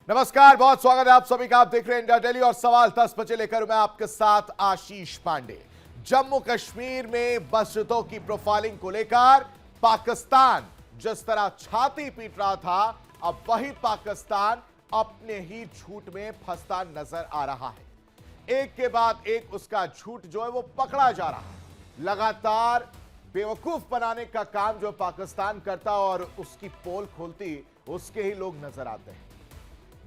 नमस्कार, बहुत स्वागत है आप सभी का। आप देख रहे हैं इंडिया डेली और सवाल 10 बजे लेकर मैं आपके साथ आशीष पांडे। जम्मू कश्मीर में मस्जिदों की प्रोफाइलिंग को लेकर पाकिस्तान जिस तरह छाती पीट रहा था, अब वही पाकिस्तान अपने ही झूठ में फंसता नजर आ रहा है। एक के बाद एक उसका झूठ जो है वो पकड़ा जा रहा है। लगातार बेवकूफ बनाने का काम जो पाकिस्तान करता और उसकी पोल खोलती उसके ही लोग नजर आते हैं।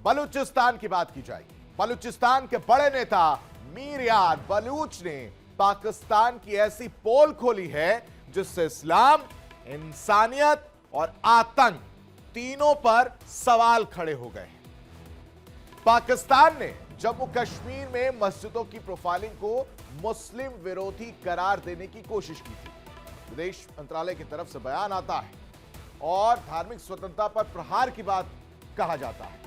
बलूचिस्तान की बात की जाएगी। बलूचिस्तान के बड़े नेता मीर यार बलूच ने पाकिस्तान की ऐसी पोल खोली है जिससे इस्लाम, इंसानियत और आतंक तीनों पर सवाल खड़े हो गए हैं। पाकिस्तान ने जम्मू कश्मीर में मस्जिदों की प्रोफाइलिंग को मुस्लिम विरोधी करार देने की कोशिश की थी। विदेश मंत्रालय की तरफ से बयान आता है और धार्मिक स्वतंत्रता पर प्रहार की बात कहा जाता है,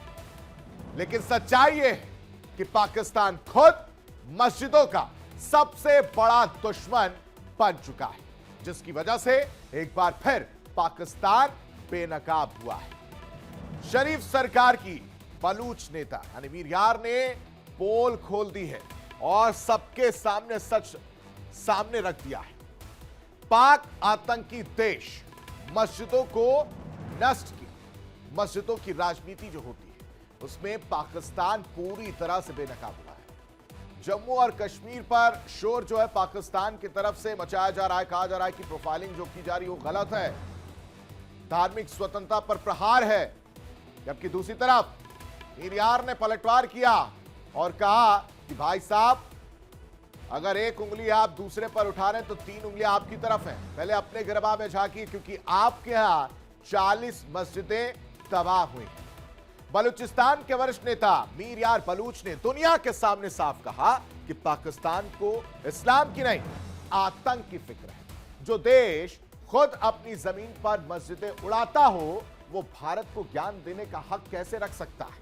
लेकिन सच्चाई यह है कि पाकिस्तान खुद मस्जिदों का सबसे बड़ा दुश्मन बन चुका है, जिसकी वजह से एक बार फिर पाकिस्तान बेनकाब हुआ है। शरीफ सरकार की बलूच नेता यानी मीर यार ने पोल खोल दी है और सबके सामने सच सामने रख दिया है। पाक आतंकी देश मस्जिदों को नष्ट की, मस्जिदों की राजनीति जो होती है उसमें पाकिस्तान पूरी तरह से बेनकाब हुआ है। जम्मू और कश्मीर पर शोर जो है पाकिस्तान की तरफ से मचाया जा रहा है। कहा जा रहा है कि प्रोफाइलिंग जो की जा रही है वो गलत है, धार्मिक स्वतंत्रता पर प्रहार है। जबकि दूसरी तरफ मीर यार ने पलटवार किया और कहा कि भाई साहब, अगर एक उंगली आप दूसरे पर उठा रहे हैं तो 3 उंगलियां आपकी तरफ हैं। पहले अपने गिरबा में झांकिए, क्योंकि आपके यहां 40 मस्जिदें तबाह हुई हैं। बलूचिस्तान के वरिष्ठ नेता मीर यार बलूच ने दुनिया के सामने साफ कहा कि पाकिस्तान को इस्लाम की नहीं, आतंक की फिक्र है। जो देश खुद अपनी जमीन पर मस्जिदें उड़ाता हो वो भारत को ज्ञान देने का हक कैसे रख सकता है।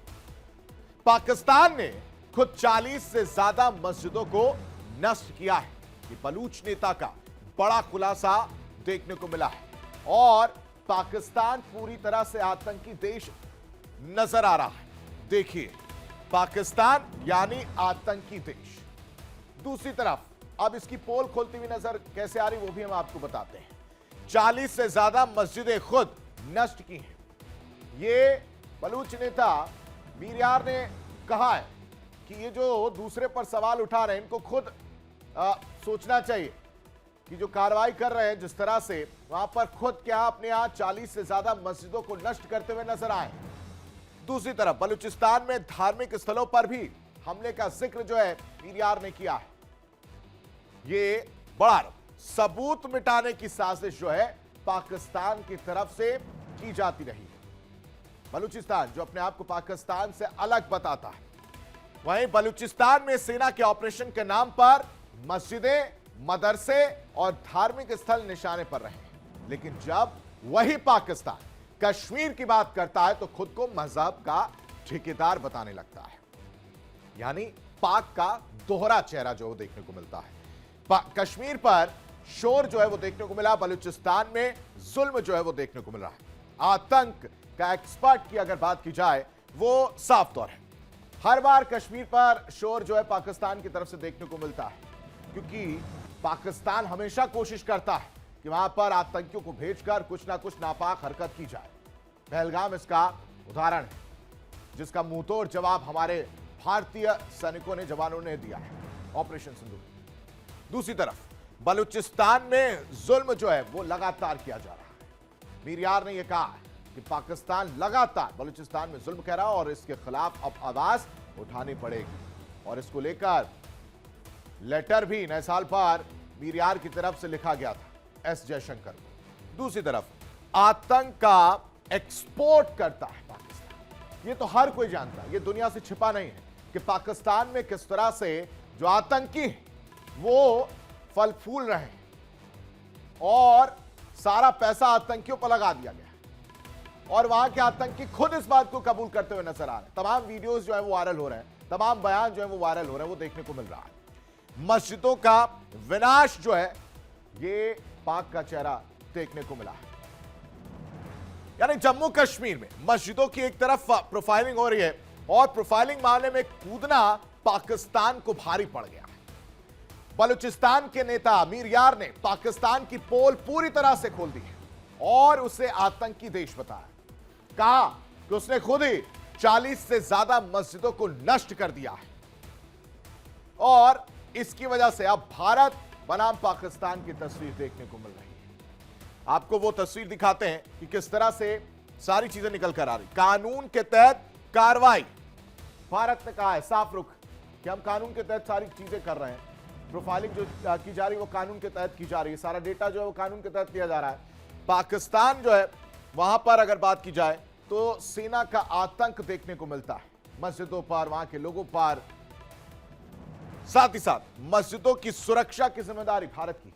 पाकिस्तान ने खुद 40 से ज्यादा मस्जिदों को नष्ट किया है। ये बलूच नेता का बड़ा खुलासा देखने को मिला है और पाकिस्तान पूरी तरह से आतंकी देश नजर आ रहा है। देखिए, पाकिस्तान यानी आतंकी देश। दूसरी तरफ अब इसकी पोल खोलती हुई नजर कैसे आ रही वो भी हम आपको बताते हैं। 40 से ज्यादा मस्जिदें खुद नष्ट की हैं। ये बलूच नेता मीर यार ने कहा है कि ये जो दूसरे पर सवाल उठा रहे हैं इनको खुद सोचना चाहिए कि जो कार्रवाई कर रहे हैं जिस तरह से, वहां पर खुद क्या अपने यहां 40 से ज्यादा मस्जिदों को नष्ट करते हुए नजर आए। दूसरी तरफ बलूचिस्तान में धार्मिक स्थलों पर भी हमले का जिक्र जो है मीर यार ने किया है। ये बड़ा सबूत मिटाने की साजिश जो है पाकिस्तान की तरफ से की जाती रही है। बलूचिस्तान जो अपने आप को पाकिस्तान से अलग बताता है, वहीं बलूचिस्तान में सेना के ऑपरेशन के नाम पर मस्जिदें, मदरसे और धार्मिक स्थल निशाने पर रहे। लेकिन जब वही पाकिस्तान कश्मीर की बात करता है तो खुद को मजहब का ठेकेदार बताने लगता है। यानी पाक का दोहरा चेहरा जो देखने को मिलता है। कश्मीर पर शोर जो है वो देखने को मिला, बलूचिस्तान में जुल्म जो है वो देखने को मिल रहा है। आतंक का एक्सपर्ट की अगर बात की जाए वो साफ तौर है। हर बार कश्मीर पर शोर जो है पाकिस्तान की तरफ से देखने को मिलता है, क्योंकि पाकिस्तान हमेशा कोशिश करता है कि वहां पर आतंकियों को भेजकर कुछ ना कुछ नापाक हरकत की जाए। पहलगाम इसका उदाहरण है, जिसका मुंहतोड़ जवाब हमारे भारतीय सैनिकों ने, जवानों ने दिया है ऑपरेशन सिंदूर। दूसरी तरफ बलूचिस्तान में जुल्म जो है वो लगातार किया जा रहा है। मीर यार ने यह कहा कि पाकिस्तान लगातार बलूचिस्तान में जुल्म कर रहा है और इसके खिलाफ अब आवाज उठानी पड़ेगी। और इसको लेकर लेटर भी नए साल पर मीर यार की तरफ से लिखा गया था एस जयशंकर को। दूसरी तरफ आतंक का एक्सपोर्ट करता है पाकिस्तान, ये तो हर कोई जानता है, ये दुनिया से छिपा नहीं है कि पाकिस्तान में किस तरह से जो आतंकी वो फल फूल रहे हैं और सारा पैसा आतंकियों पर लगा दिया गया और वहां के आतंकी खुद इस बात को कबूल करते हुए नजर आ रहे हैं। तमाम वीडियोस जो है वो वायरल हो रहे हैं, तमाम बयान जो है वो वायरल हो रहे हैं, वो देखने को मिल रहा है। मस्जिदों का विनाश जो है ये पाक का चेहरा देखने को मिला है। यानी जम्मू कश्मीर में मस्जिदों की एक तरफ प्रोफाइलिंग हो रही है और प्रोफाइलिंग मामले में कूदना पाकिस्तान को भारी पड़ गया। बलूचिस्तान के नेता अमीर यार ने पाकिस्तान की पोल पूरी तरह से खोल दी है और उसे आतंकी देश बताया। कहा कि उसने खुद ही 40 से ज्यादा मस्जिदों को नष्ट कर दिया है और इसकी वजह से अब भारत बनाम पाकिस्तान की तस्वीर देखने को मिल रही है। आपको वो तस्वीर दिखाते हैं कि किस तरह से सारी चीजें निकल कर आ रही। कानून के तहत कार्रवाई, भारत ने कहा है साफ रुख कि हम कानून के तहत सारी चीजें कर रहे हैं। प्रोफाइलिंग जो की जा रही है वो कानून के तहत की जा रही है, सारा डेटा जो है वो कानून के तहत किया जा रहा है। पाकिस्तान जो है वहां पर अगर बात की जाए तो सेना का आतंक देखने को मिलता है मस्जिदों पर, वहां के लोगों पर। साथ ही साथ मस्जिदों की सुरक्षा की जिम्मेदारी भारत की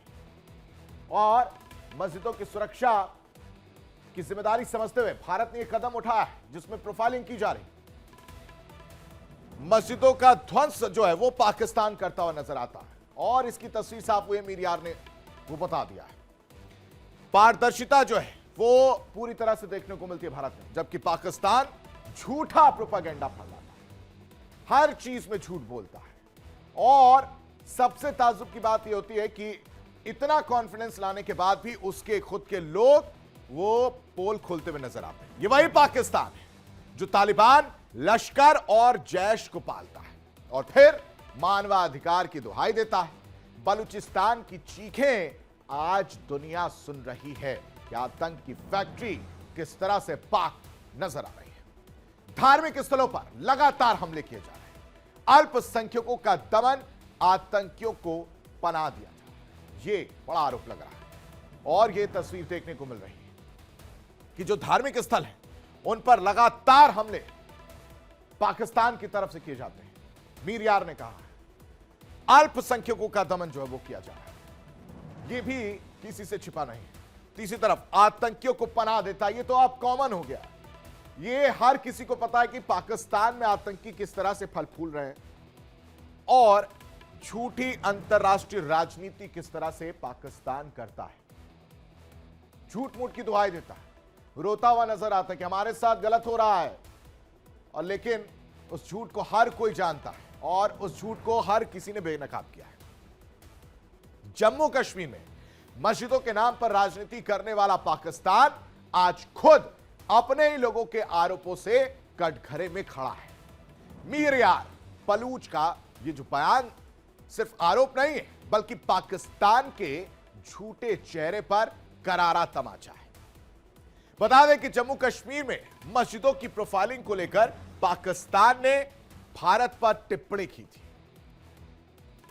और मस्जिदों की सुरक्षा की जिम्मेदारी समझते हुए भारत ने यह कदम उठाया है जिसमें प्रोफाइलिंग की जा रही। मस्जिदों का ध्वंस जो है वो पाकिस्तान करता हुआ नजर आता है और इसकी तस्वीर साफ हुई मीर यार ने वो बता दिया है। पारदर्शिता जो है वो पूरी तरह से देखने को मिलती है भारत में, जबकि पाकिस्तान झूठा प्रोपेगेंडा फैलाता है, हर चीज में झूठ बोलता है। और सबसे ताज्जुब की बात यह होती है कि इतना कॉन्फिडेंस लाने के बाद भी उसके खुद के लोग वो पोल खोलते हुए नजर आते हैं। ये वही पाकिस्तान है जो तालिबान, लश्कर और जैश को पालता है और फिर मानवाधिकार की दुहाई देता है। बलूचिस्तान की चीखें आज दुनिया सुन रही है कि आतंक की फैक्ट्री किस तरह से पाक नजर आ रही है। धार्मिक स्थलों पर लगातार हमले किए जा रहे हैं, अल्पसंख्यकों का दमन, आतंकियों को पनाह दिया जा रहा है। ये बड़ा आरोप लग रहा है और यह तस्वीर देखने को मिल रही है कि जो धार्मिक स्थल है उन पर लगातार हमले पाकिस्तान की तरफ से किए जाते हैं। मीर यार ने कहा अल्पसंख्यकों का दमन जो है वो किया जा रहा है, ये भी किसी से छिपा नहीं है। तीसरी तरफ आतंकियों को पनाह देता है, ये तो अब कॉमन हो गया। ये हर किसी को पता है कि पाकिस्तान में आतंकी किस तरह से फल फूल रहे हैं और झूठी अंतरराष्ट्रीय राजनीति किस तरह से पाकिस्तान करता है। झूठ मूठ की दुहाई देता है, रोता हुआ नजर आता है कि हमारे साथ गलत हो रहा है, और लेकिन उस झूठ को हर कोई जानता है और उस झूठ को हर किसी ने बेनकाब किया है। जम्मू कश्मीर में मस्जिदों के नाम पर राजनीति करने वाला पाकिस्तान आज खुद अपने ही लोगों के आरोपों से कटघरे में खड़ा है। मीर यार बलूच का ये जो बयान सिर्फ आरोप नहीं है बल्कि पाकिस्तान के झूठे चेहरे पर करारा तमाचा है। बता दें कि जम्मू कश्मीर में मस्जिदों की प्रोफाइलिंग को लेकर पाकिस्तान ने भारत पर टिप्पणी की थी।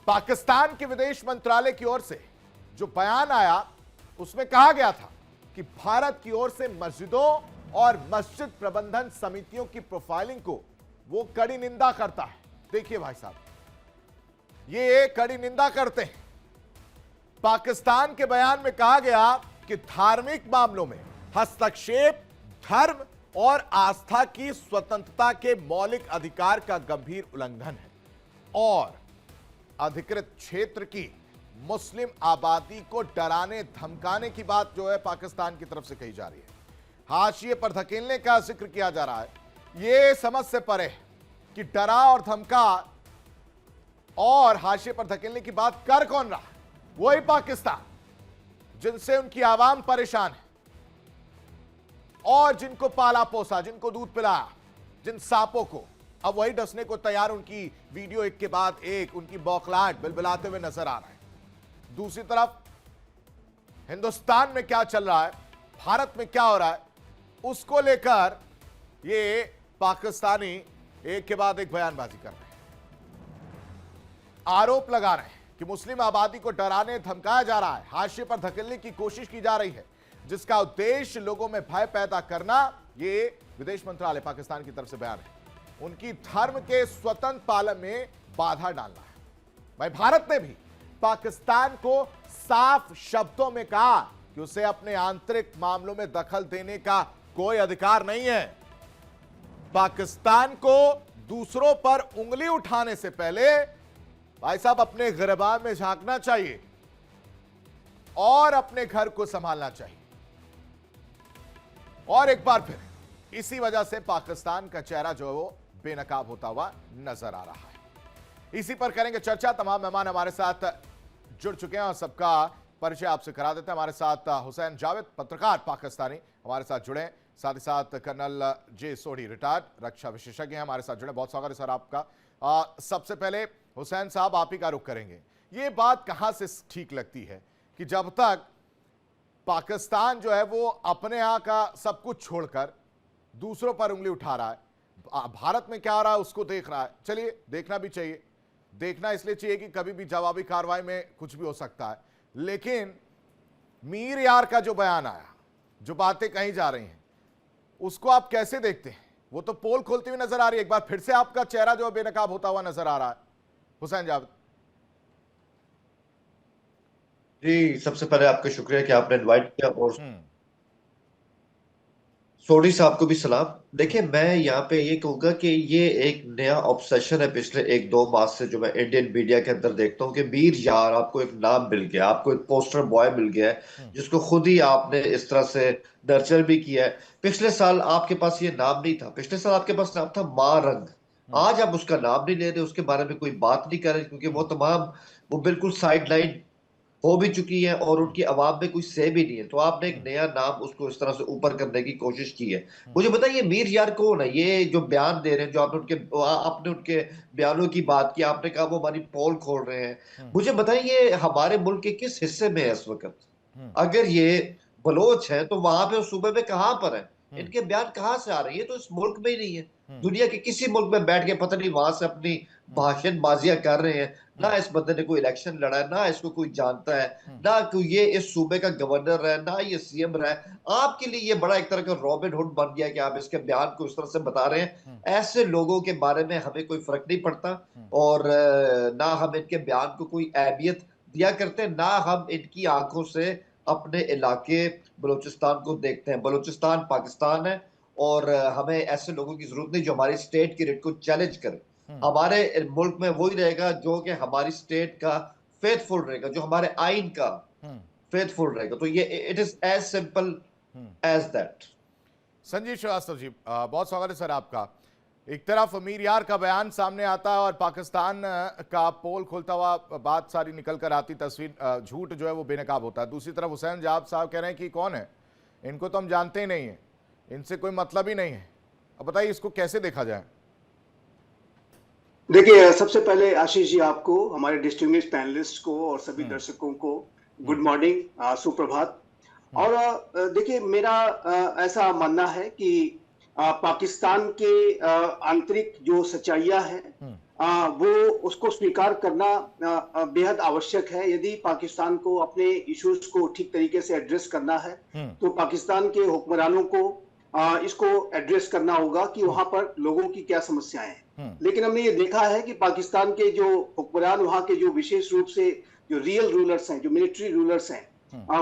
पाकिस्तान के विदेश मंत्रालय की ओर से जो बयान आया उसमें कहा गया था कि भारत की ओर से मस्जिदों और मस्जिद प्रबंधन समितियों की प्रोफाइलिंग को वो कड़ी निंदा करता है। देखिए भाई साहब, ये कड़ी निंदा करते हैं। पाकिस्तान के बयान में कहा गया कि धार्मिक मामलों में हस्तक्षेप धर्म और आस्था की स्वतंत्रता के मौलिक अधिकार का गंभीर उल्लंघन है और अधिकृत क्षेत्र की मुस्लिम आबादी को डराने धमकाने की बात जो है पाकिस्तान की तरफ से कही जा रही है। हाशिए पर धकेलने का जिक्र किया जा रहा है। यह समझ से परे है कि डरा और धमका और हाशिए पर धकेलने की बात कर कौन रहा है? वही पाकिस्तान जिनसे उनकी आवाम परेशान है और जिनको पाला पोसा, जिनको दूध पिलाया, जिन सांपों को अब वही डसने को तैयार, उनकी वीडियो एक के बाद एक उनकी बौखलाहट बिलबिलाते हुए नजर आ रहा है। दूसरी तरफ हिंदुस्तान में क्या चल रहा है, भारत में क्या हो रहा है, उसको लेकर ये पाकिस्तानी एक के बाद एक बयानबाजी कर रहे हैं, आरोप लगा रहे हैं कि मुस्लिम आबादी को डराने धमकाया जा रहा है, हाशिए पर धकेलने की कोशिश की जा रही है, जिसका उद्देश्य लोगों में भय पैदा करना। ये विदेश मंत्रालय पाकिस्तान की तरफ से बयान है, उनकी धर्म के स्वतंत्र पालन में बाधा डालना है। भाई भारत ने भी पाकिस्तान को साफ शब्दों में कहा कि उसे अपने आंतरिक मामलों में दखल देने का कोई अधिकार नहीं है। पाकिस्तान को दूसरों पर उंगली उठाने से पहले भाई साहब अपने गिरबान में झांकना चाहिए और अपने घर को संभालना चाहिए। और एक बार फिर इसी वजह से पाकिस्तान का चेहरा जो है वो बेनकाब होता हुआ नजर आ रहा है। इसी पर करेंगे चर्चा। तमाम मेहमान हमारे साथ जुड़ चुके हैं और सबका परिचय आपसे करा देते हैं। हमारे साथ हुसैन जावेद, पत्रकार पाकिस्तानी, हमारे साथ जुड़े। साथ ही साथ कर्नल जे सोढ़ी, रिटायर्ड रक्षा विशेषज्ञ हैं, हमारे साथ जुड़े। बहुत स्वागत है सर आपका। सबसे पहले हुसैन साहब, आप ही का रुख करेंगे। ये बात कहां से ठीक लगती है कि जब तक पाकिस्तान जो है वो अपने यहां का सब कुछ छोड़कर दूसरों पर उंगली उठा रहा है, भारत में क्या आ रहा है उसको देख रहा है। चलिए, देखना भी चाहिए, देखना इसलिए चाहिए कि कभी भी जवाबी कार्रवाई में कुछ भी हो सकता है। लेकिन मीर यार का जो बयान आया, जो बातें कही जा रही हैं, उसको आप कैसे देखते हैं? वो तो पोल खोलती हुई नजर आ रही है। एक बार फिर से आपका चेहरा जो बेनकाब होता हुआ नजर आ रहा है, हुसैन जावेद। जी, सबसे पहले आपका शुक्रिया कि आपने इनवाइट किया, और सोडी साहब को भी सलाम। देखिए, मैं यहाँ पे ये कहूंगा कि ये एक नया ऑब्सेशन है पिछले 1-2 माह से, जो मैं इंडियन मीडिया के अंदर देखता हूँ कि मीर यार, आपको एक नाम मिल गया, आपको एक पोस्टर बॉय मिल गया है जिसको खुद ही आपने इस तरह से नर्चर भी किया है। पिछले साल आपके पास ये नाम नहीं था, पिछले साल आपके पास नाम था मां रंग। आज आप उसका नाम नहीं ले रहे, उसके बारे में कोई बात नहीं कर रहे, क्योंकि वो बिल्कुल साइड लाइन हो भी चुकी है और उनकी आवाम में कोई से भी नहीं है। तो आपने एक नया नाम उसको इस तरह से ऊपर करने की कोशिश की है। मुझे बताइए, मीर यार कौन है? ये जो बयान दे रहे हैं, जो आपने उनके बयानों की बात की, आपने कहा वो हमारी पोल खोल रहे हैं। मुझे बताइए, हमारे मुल्क के किस हिस्से में है इस वक्त? अगर ये बलोच है तो वहां पे उस सूबे में कहां पर है? इनके बयान कहां से आ रहे हैं? ये तो इस मुल्क में ही नहीं है। दुनिया के किसी मुल्क में बैठ के पता नहीं वहां से अपनी भाषणबाजियां कर रहे हैं। ना इस बंदे ने कोई इलेक्शन लड़ा है, ना इसको कोई जानता है, ना कोई ये इस सूबे का गवर्नर है, ना ये सीएम रहा है। आपके लिए ये बड़ा एक तरह का रॉबिन हुड बन गया कि आप इसके बयान को इस तरह से बता रहे हैं। ऐसे लोगों के बारे में हमें कोई फर्क नहीं पड़ता, और ना हम इनके बयान को कोई अहमियत दिया करते, ना हम इनकी आंखों से अपने इलाके बलूचिस्तान को देखते हैं। बलूचिस्तान पाकिस्तान है, और हमें ऐसे लोगों की जरूरत नहीं जो हमारी स्टेट की रेट को चैलेंज करे। हमारे मुल्क में वही रहेगा जो कि हमारी स्टेट का फेथफुल रहेगा, जो हमारे आइन का फेथफुल रहेगा। तो ये it is as simple as that. Sanjeev Shrivastava ji, बहुत स्वागत है सर आपका। एक तरफ मीर यार का बयान सामने आता है और पाकिस्तान का पोल खोलता हुआ बात सारी निकल कर आती तस्वीर, झूठ जो है वो बेनकाब होता है। दूसरी तरफ हुसैन जावेद साहब कह रहे हैं कि कौन है, इनको तो हम जानते ही नहीं है, इनसे कोई मतलब ही नहीं है। अब बताइए, इसको कैसे देखा जाए? देखिए, सबसे पहले आशीष जी, आपको, हमारे डिस्टिंग्विश पैनलिस्ट को और सभी दर्शकों को गुड मॉर्निंग, सुप्रभात। और देखिए, मेरा ऐसा मानना है कि पाकिस्तान के आंतरिक जो सच्चाइयां हैं, वो उसको स्वीकार करना बेहद आवश्यक है। यदि पाकिस्तान को अपने इश्यूज को ठीक तरीके से एड्रेस करना है, तो पाकिस्तान के हुक्मरानों को इसको एड्रेस करना होगा कि वहां पर लोगों की क्या समस्याएं हैं। लेकिन हमने ये देखा है कि पाकिस्तान के जो हुक्मरान, वहां के जो विशेष रूप से जो रियल रूलर्स हैं, जो मिलिट्री रूलर्स हैं,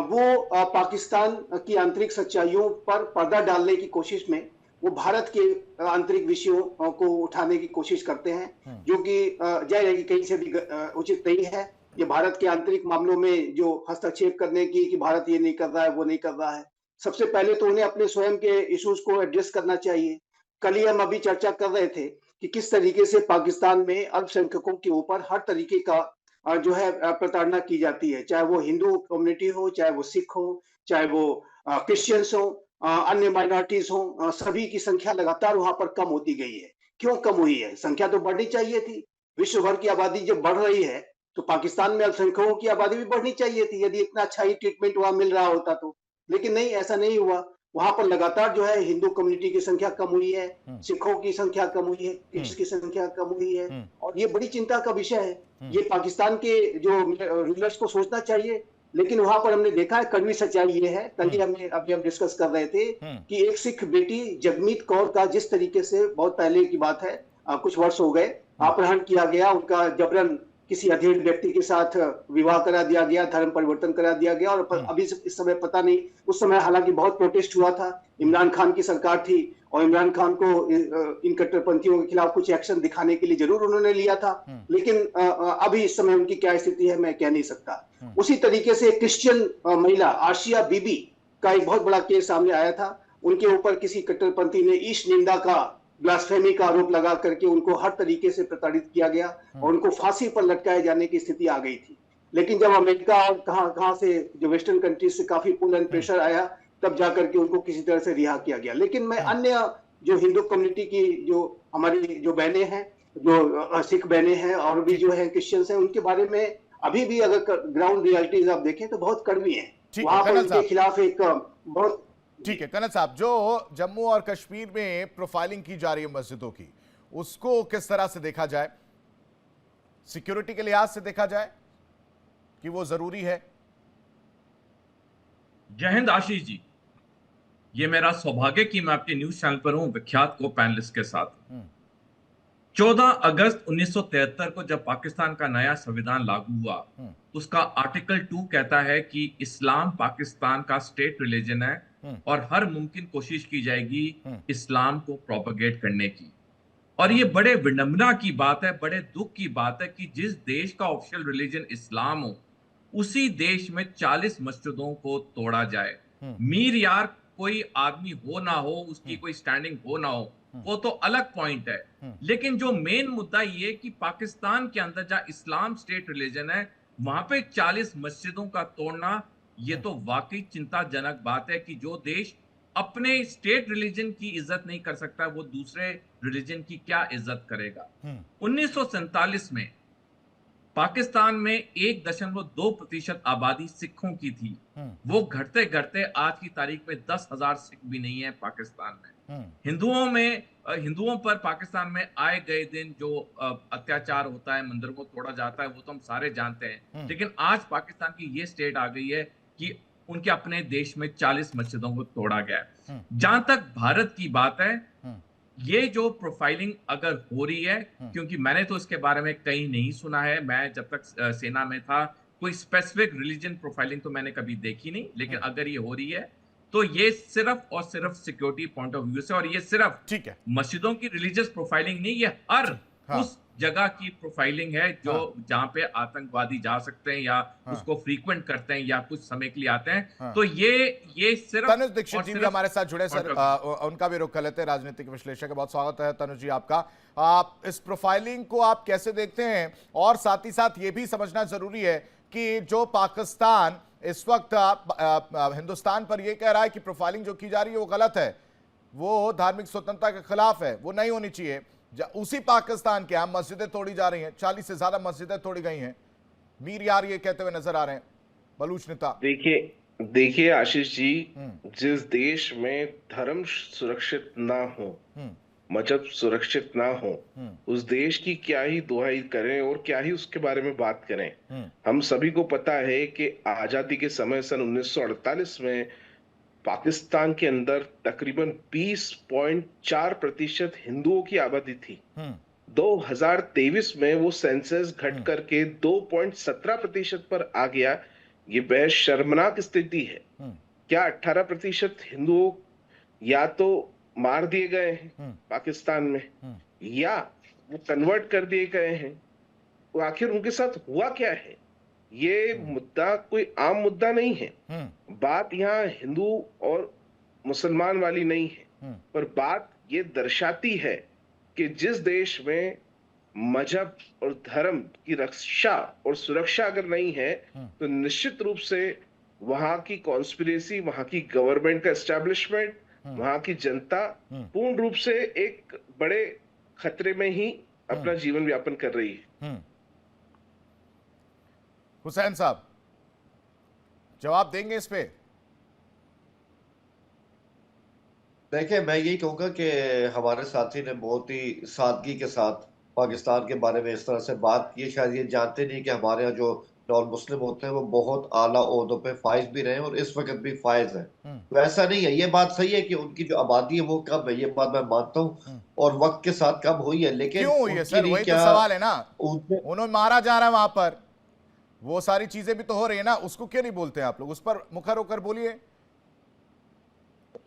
वो पाकिस्तान की आंतरिक सच्चाइयों पर पर्दा डालने की कोशिश में वो भारत के आंतरिक विषयों को उठाने की कोशिश करते हैं, जो कि जाहिर है कि कहीं से भी उचित नहीं है। ये भारत के आंतरिक मामलों में जो हस्तक्षेप करने की, कि भारत ये नहीं कर रहा है, वो नहीं कर रहा है। सबसे पहले तो उन्हें अपने स्वयं के इश्यूज को एड्रेस करना चाहिए। कल ही हम अभी चर्चा कर रहे थे कि किस तरीके से पाकिस्तान में अल्पसंख्यकों के ऊपर हर तरीके का जो है प्रताड़ना की जाती है, चाहे वो हिंदू कम्युनिटी हो, चाहे वो सिख हो, चाहे वो क्रिश्चियंस हो, अन्य माइनॉरिटीज हो, सभी की संख्या लगातार वहां पर कम होती गई है। क्यों कम हुई है? संख्या तो बढ़नी चाहिए थी। विश्व भर की आबादी जब बढ़ रही है तो पाकिस्तान में अल्पसंख्यकों की आबादी भी बढ़नी चाहिए थी, यदि इतना अच्छा ही ट्रीटमेंट वहां मिल रहा होता तो। लेकिन नहीं, ऐसा नहीं हुआ। वहां पर लगातार जो है हिंदू कम्युनिटी की संख्या कम हुई है, सिखों की संख्या कम हुई है, क्रिश्चियन की संख्या कम हुई है, और ये बड़ी चिंता का विषय है। ये पाकिस्तान के जो रूलर्स को सोचना चाहिए। लेकिन वहां पर हमने देखा है, कड़वी सच्चाई ये है, कल ही अभी हम डिस्कस कर रहे थे कि एक सिख बेटी जगमीत कौर का जिस तरीके से, बहुत पहले की बात है, कुछ वर्ष हो गए, अपहरण किया गया, उनका जबरन किसी अधेड़ व्यक्ति के साथ विवाह करा दिया गया, धर्म परिवर्तन करा दिया गया। और अभी इस समय पता नहीं, उस समय हालांकि बहुत प्रोटेस्ट हुआ था, इमरान खान की सरकार थी और इमरान खान को इन कट्टरपंथियों के खिलाफ कुछ एक्शन दिखाने के लिए जरूर उन्होंने लिया था। लेकिन अभी इस समय उनकी क्या स्थिति है मैं कह नहीं सकता। उसी तरीके से क्रिश्चियन महिला आशिया बीबी का एक बहुत बड़ा केस सामने आया था। उनके ऊपर किसी कट्टरपंथी ने ईश निंदा का ब्लास्फेमी का आरोप लगा करके उनको हर तरीके से प्रताड़ित किया गया और उनको फांसी पर लटकाए जाने की स्थिति आ गई थी। लेकिन जब अमेरिका और कहां से जो वेस्टर्न कंट्रीज से काफी पुल एंड प्रेशर आया, तब जाकर के उनको किसी तरह से रिहा किया गया। लेकिन मैं अन्य जो हिंदू कम्युनिटी की जो हमारी जो बहनें हैं, जो सिख बहनें हैं और भी जो है क्रिश्चियंस हैं, उनके बारे में अभी भी अगर ग्राउंड रियलिटीज आप देखें तो बहुत कड़वी है। वहां पर उनके खिलाफ एक बहुत ठीक है कनक साहब, जो जम्मू और कश्मीर में प्रोफाइलिंग की जा रही है मस्जिदों की, उसको किस तरह से देखा जाए? सिक्योरिटी के लिहाज से देखा जाए कि वो जरूरी है? जय हिंद आशीष जी, ये मेरा सौभाग्य कि मैं आपके न्यूज चैनल पर हूं विख्यात को पैनलिस्ट के साथ। 14 अगस्त 1973 को जब पाकिस्तान का नया संविधान लागू हुआ, उसका आर्टिकल 2 कहता है कि इस्लाम पाकिस्तान का स्टेट रिलीजन है और हर मुमकिन कोशिश की जाएगी इस्लाम को प्रोपेगेट करने की। और ये बड़े विडंबना की बात है, बड़े दुख की बात है कि जिस देश का ऑफिशियल रिलीजन इस्लाम हो, उसी देश में 40 मस्जिदों को तोड़ा जाए। मीर यार कोई आदमी हो ना हो, उसकी कोई स्टैंडिंग हो ना हो, वो तो अलग पॉइंट है। लेकिन जो मेन मुद्दा ये कि पाकिस्तान के अंदर जहां इस्लाम स्टेट रिलीजन है, वहां पे 40 मस्जिदों का तोड़ना, ये तो वाकई चिंताजनक बात है कि जो देश अपने स्टेट रिलीजन की इज्जत नहीं कर सकता, वो दूसरे रिलीजन की क्या इज्जत करेगा। 1947 में पाकिस्तान में 1.2% आबादी सिखों की थी। वो घटते घटते आज की तारीख में 10,000 सिख भी नहीं है पाकिस्तान में। हिंदुओं पर पाकिस्तान में आए गए दिन जो अत्याचार होता है, मंदिरों को तोड़ा जाता है, वो तो हम सारे जानते हैं। लेकिन आज पाकिस्तान की ये स्टेट आ गई है कि उनके अपने देश में 40 मस्जिदों को तोड़ा गया है। जहां तक भारत की बात है, ये जो प्रोफाइलिंग अगर हो रही है, क्योंकि मैंने तो इसके बारे में कहीं नहीं सुना है, मैं जब तक सेना में था कोई स्पेसिफिक रिलीजन प्रोफाइलिंग तो मैंने कभी देखी नहीं, लेकिन अगर ये हो रही है तो ये सिर्फ और सिर्फ सिक्योरिटी पॉइंट ऑफ व्यू से, और ये सिर्फ ठीक है, मस्जिदों की रिलीजियस प्रोफाइलिंग नहीं, ये हर उस जगह की प्रोफाइलिंग है जो जहां पे आतंकवादी जा सकते हैं या उसको फ्रीक्वेंट करते हैं या कुछ समय के लिए आते हैं। तो ये सिर्फ तनुज दीक्षित जी भी हमारे साथ जुड़े सर, उनका भी रुख कर लेते हैं। राजनीतिक विश्लेषक, बहुत स्वागत है तनुज जी आपका। आप इस प्रोफाइलिंग को आप कैसे देखते हैं? और साथ ही साथ ये भी समझना जरूरी है कि जो पाकिस्तान इस वक्त हिंदुस्तान पर यह कह रहा है कि प्रोफाइलिंग जो की जा रही है वो गलत है, वो धार्मिक स्वतंत्रता के खिलाफ है, वो नहीं होनी चाहिए। उसी पाकिस्तान के यहां मस्जिदें तोड़ी जा रही हैं, 40 से ज्यादा मस्जिदें तोड़ी गई हैं। मीर यार ये कहते हुए नजर आ रहे हैं, बलूच नेता। देखिए आशीष जी, जिस देश में धर्म सुरक्षित ना हो, मजहब सुरक्षित ना हो, उस देश की क्या ही दुहाई करें और क्या ही उसके बारे में बात करें। हम सभी को पता है कि आजादी के समय सन 1948 में पाकिस्तान के अंदर तकरीबन 20.4% हिंदुओं की आबादी थी। 2023 में वो सेंसस घट करके 2.17% पर आ गया। ये बेहद शर्मनाक स्थिति है। क्या 18% हिंदुओं या तो मार दिए गए हैं पाकिस्तान में, या वो कन्वर्ट कर दिए गए हैं? वो आखिर उनके साथ हुआ क्या है? ये मुद्दा कोई आम मुद्दा नहीं है। बात यहाँ हिंदू और मुसलमान वाली नहीं है, पर बात ये दर्शाती है कि जिस देश में मजहब और धर्म की रक्षा और सुरक्षा अगर नहीं है, तो निश्चित रूप से वहां की कॉन्स्पिरेसी, वहां की गवर्नमेंट का एस्टेब्लिशमेंट, वहां की जनता पूर्ण रूप से एक बड़े खतरे में ही अपना जीवन यापन कर रही है। हुसैन साहब जवाब देंगे इस पे? देखिए, मैं यही कहूंगा कि हमारे साथी ने बहुत ही सादगी के साथ पाकिस्तान के बारे में इस तरह से बात की। शायद ये जानते नहीं कि हमारे यहाँ जो नॉन मुस्लिम होते हैं वो बहुत आला ओहदों पे फाइज भी रहे और इस वक्त भी फाइज हैं। तो ऐसा नहीं है। ये बात सही है कि उनकी जो आबादी है वो कम है, ये बात मैं मानता हूँ, और वक्त के साथ कम हुई है। लेकिन क्यों हुई है सर? वही तो सवाल है ना, उन्हें मारा जा रहा है वहां पर, वो सारी चीजें भी तो हो रही है ना, उसको क्यों नहीं बोलते हैं आप लोग? उस पर मुखर होकर बोलिए।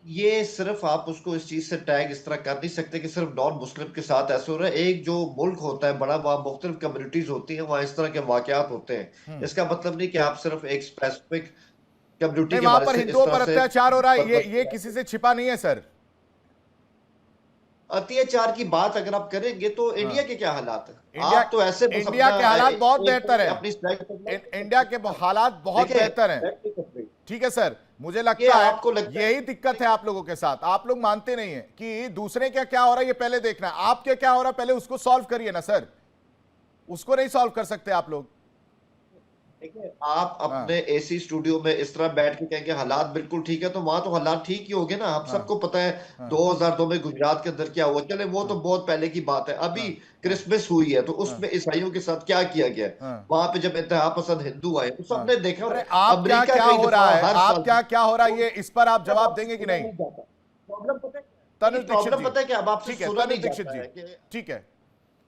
ये सिर्फ आप उसको इस चीज से टैग इस तरह कर नहीं सकते कि सिर्फ नॉन मुस्लिम के साथ ऐसे हो रहा है। एक जो मुल्क होता है बड़ा, वहां मुख्तलिफ कम्युनिटीज होती हैं, वहां इस तरह के वाकयात होते हैं। इसका मतलब नहीं कि आप सिर्फ एक स्पेसिफिक कम्युनिटी के वहां पर हिंदुओं पर अत्याचार हो रहा है, ये किसी से छिपा नहीं है सर। अत्याचार की बात अगर आप करेंगे तो इंडिया के क्या हालात है? इंडिया आप तो ऐसे बस इंडिया अपना के हालात बहुत एक बेहतर है। अपनी स्लाइड पर इंडिया के हालात बहुत देखिए, बेहतर हैं। ठीक है सर, मुझे ये लगता आपको है लगता है यही दिक्कत है आप लोगों के साथ। आप लोग मानते नहीं है कि दूसरे क्या क्या हो रहा है ये पहले देखना है, आपके क्या हो रहा है पहले उसको सॉल्व करिए ना सर। उसको नहीं सॉल्व कर सकते आप लोग। देखिए, आप अपने एसी स्टूडियो में इस तरह बैठ के कहेंगे हालात बिल्कुल ठीक है, तो वहां तो हालात ठीक ही होंगे ना। आप सबको पता है 2002 में गुजरात के अंदर क्या हुआ। चले वो तो बहुत पहले की बात है। अभी क्रिसमस हुई है तो उसमें ईसाइयों के साथ क्या किया गया है? वहां पे जब इंतहा पसंद हिंदू आए तो सबने देखा। अरे आप क्या अमेरिका क्या कई हो दफा रहा है, हर आप साल क्या क्या हो रहा है, ये इस पर आप जवाब देंगे कि नहीं? प्रॉब्लम पता है, तनुज दीक्षित प्रॉब्लम जी, पता है कि अब आपसे ठीक है, सुना तनुज नहीं दीक्षित जाता जी, है कि ठीक है,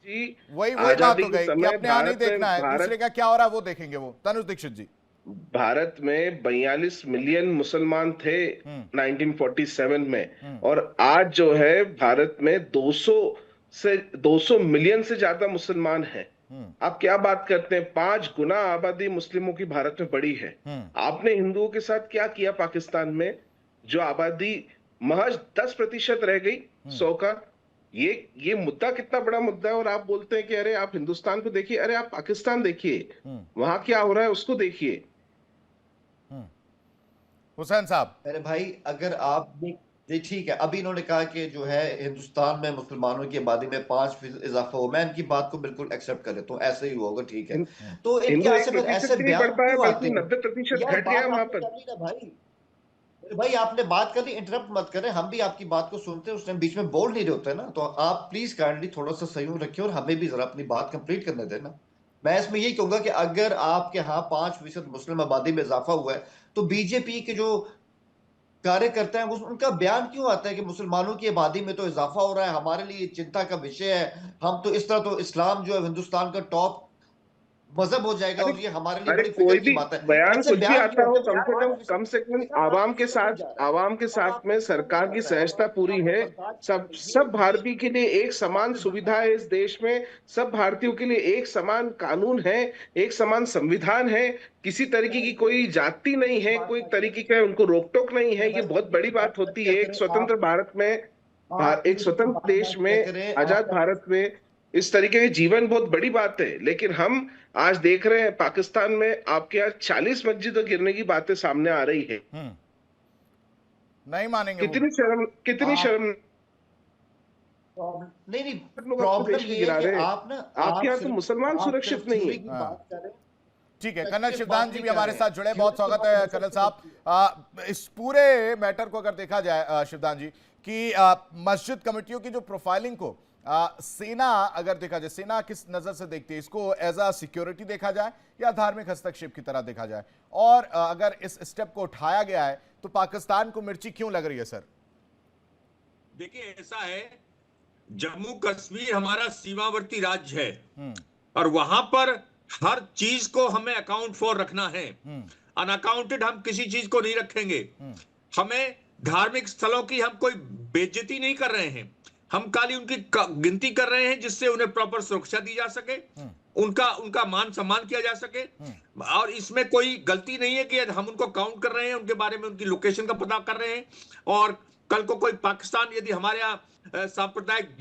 जी वही वही बात आजादी हो के गई कि समय अपने यहां नहीं भारत में देखना है, दूसरे का क्या हो रहा है वो देखेंगे वो। तनुज दीक्षित जी, भारत में 42 मिलियन मुसलमान थे 1947 में, और आज जो है भारत में 200 मिलियन से ज्यादा मुसलमान हैं। आप क्या बात करते हैं? 5 गुना आबादी मुस्लिमों की भारत में बढ़ी है। आपने हिंदुओं के साथ क्या किया पाकिस्तान में? जो आबादी महज 10% रह गई 100 का। ये मुद्दा कितना बड़ा मुद्दा है, और आप बोलते हैं कि अरे आप हिंदुस्तान को देखिए। अरे आप पाकिस्तान देखिए, वहां क्या हो रहा है उसको देखिए। हुसैन साहब। अरे भाई, अगर आप ये ठीक है, अभी इन्होंने कहा कि जो है हिंदुस्तान में मुसलमानों की आबादी में 5% इजाफा हो। मैं इनकी बात को बिल्कुल एक्सेप्ट कर लेता हूँ, ऐसे ही होगा, ठीक है। तो इनके हिंदू यहाँ से एक फिर प्रतिशत ऐसे भी नहीं बढ़ बयान पाया, क्यों आते बल्कि हैं? 90% यार घट गया बात वहां आपने पर। कर ली ना भाई। अरे भाई, आपने बात कर ली, इंटरप्ट मत करें। हम भी आपकी बात को सुनते हैं, उस टाइम बीच में बोल नहीं रहे होते ना। तो आप प्लीज काइंडली थोड़ा सा संयम रखिए और हमें भी जरा अपनी बात कंप्लीट करने देना। मैं इसमें यही कहूंगा कि अगर आपके यहाँ 5% मुस्लिम आबादी में इजाफा हुआ है तो बीजेपी के जो कार्यकर्ता है उनका बयान क्यों आता है कि मुसलमानों की आबादी में तो इजाफा हो रहा है, हमारे लिए चिंता का विषय है। हम तो इस तरह तो इस्लाम जो है हिंदुस्तान का टॉप मजहब हो जाएगा अरे और ये हमारे लिए अरे बड़ी फिक्र कोई की भी बात है। बयान ऐसे कुछ भी बयान आता क्यों हो, होते हैं? कम से कम आवाम तक क्यों नहीं जा रहा? आवाम के अब साथ आपको में क्यों नहीं सरकार की लगता है? सहजता पूरी आप है। बर्दाश्त सब करिए सब भारतीय के लिए एक समान सुविधा है इस देश में। सब भारतीयों के लिए एक समान कानून है, एक समान संविधान है। किसी तरीके की कोई जाति नहीं है, कोई तरीके का उनको रोक टोक नहीं है। ये बहुत बड़ी बात होती है एक स्वतंत्र भारत में, आप एक स्वतंत्र देश क्या में, करें आजाद आप? भारत में। इस तरीके के जीवन बहुत बड़ी बात है। लेकिन हम आज देख रहे हैं पाकिस्तान में आपके यहाँ 40 मस्जिदों गिरने की बातें सामने आ रही है। नहीं मानेंगे वो। कितनी आप शर्म। नहीं नहीं, लोग अपने प्रॉब्लम देश में ये है गिरा कि रहे हैं। आप ना आपके यहाँ तो मुसलमान आप सुरक्षित सिर्फ नहीं थ्योरी है। की हाँ। बात कर रहे हैं। ठीक है, कर्नल प्रैक्टिस शिवदान बात जी नहीं भी कर हमारे रहे। साथ जुड़े, बहुत थ्योरी की स्वागत बात है कर कर्नल सकते हैं। साहब। इस पूरे मैटर को अगर देखा जाए शिवदान जी कि मस्जिद कमेटियों की जो प्रोफाइलिंग को सेना अगर देखा जाए, सेना किस नजर से देखती है इसको? एज अ सिक्योरिटी देखा जाए या धार्मिक हस्तक्षेप की तरह देखा जाए? और अगर इस स्टेप को उठाया गया है तो पाकिस्तान को मिर्ची क्यों लग रही है सर? देखिए, ऐसा है, जम्मू कश्मीर हमारा सीमावर्ती राज्य है और वहां पर हर चीज को हमें अकाउंट फॉर रखना है। अनअकाउंटेड हम किसी चीज को नहीं रखेंगे। हमें धार्मिक स्थलों की हम कोई बेइज्जती नहीं कर रहे हैं, हम खाली उनकी गिनती कर रहे हैं जिससे उन्हें प्रॉपर सुरक्षा दी जा सके, उनका उनका मान सम्मान किया जा सके। और इसमें कोई गलती नहीं है कि हम उनको काउंट कर रहे हैं, उनके बारे में उनकी लोकेशन का पता कर रहे हैं। और कल को कोई पाकिस्तान यदि हमारे यहाँ सांप्रदायिक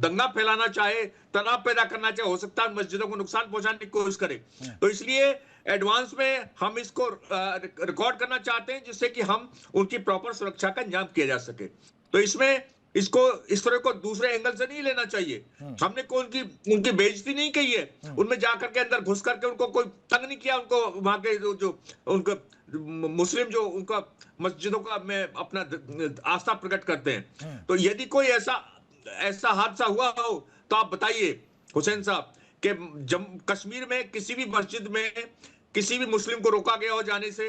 दंगा फैलाना चाहे, तनाव पैदा करना चाहे, हो सकता है मस्जिदों को नुकसान पहुंचाने की कोशिश करे। तो इसलिए एडवांस में हम इसको रिकॉर्ड करना चाहते हैं जिससे कि हम उनकी प्रॉपर सुरक्षा का इंतजाम किया जा सके। तो इसमें इसको इस तरह को दूसरे एंगल से नहीं लेना चाहिए। हमने कोई उनकी बेइज्जती नहीं की है, उनमें जाकर के अंदर घुस करके उनको कोई तंग नहीं किया। उनको वहां के जो उनको मुस्लिम जो उनका मस्जिदों का में अपना आस्था प्रकट करते हैं। तो यदि कोई ऐसा हादसा हुआ हो तो आप बताइए हुसैन साहब कि जम्मू कश्मीर में किसी भी मस्जिद में किसी भी मुस्लिम को रोका गया हो जाने से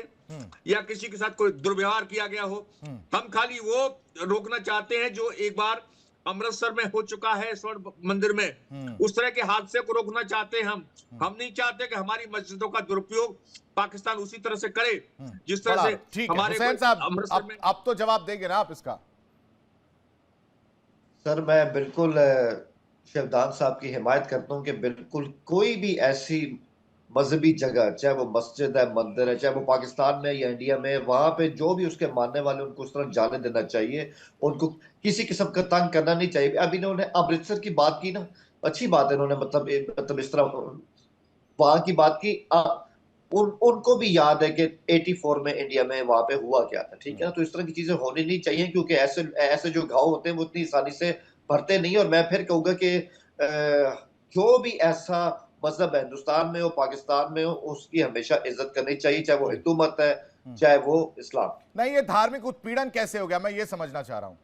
या किसी के साथ कोई दुर्व्यवहार किया गया हो। हम खाली वो रोकना चाहते हैं जो एक बार अमृतसर में हो चुका है, स्वर्ण मंदिर में, उस तरह के हादसे को रोकना चाहते हैं हम नहीं चाहते कि हमारी मस्जिदों का दुरुपयोग पाकिस्तान उसी तरह से करे जिस तरह से ठीक है हमारे हुसैन साहब, अमृतसर में। अब तो जवाब देंगे ना आप इसका? सर, मैं बिल्कुल शिवदान साहब की हिमायत करता हूं कि बिल्कुल कोई भी ऐसी मजहबी जगह, चाहे वो मस्जिद है, मंदिर है, चाहे वो पाकिस्तान में या इंडिया में, वहां पे जो भी उसके मानने वाले उनको उस तरह जाने देना चाहिए। उनको किसी किस्म का तंग करना नहीं चाहिए। अभी इन्होंने अमृतसर की बात की ना, अच्छी बात है, इन्होंने मतलब इस तरह वहां की बात की। उनको भी याद है कि 84 में इंडिया में वहां पे हुआ क्या था, ठीक है ना। तो इस तरह की चीजें होनी नहीं चाहिए, क्योंकि ऐसे ऐसे जो घाव होते हैं वो इतनी आसानी से भरते नहीं। और मैं फिर कहूंगा कि जो भी ऐसा मजहब है, हिंदुस्तान में हो, पाकिस्तान में हो, उसकी हमेशा इज्जत करनी चाहिए, चाहे वो हिंदू मत है, चाहे वो इस्लाम। नहीं, ये धार्मिक उत्पीड़न कैसे हो गया, मैं ये समझना चाह रहा हूं।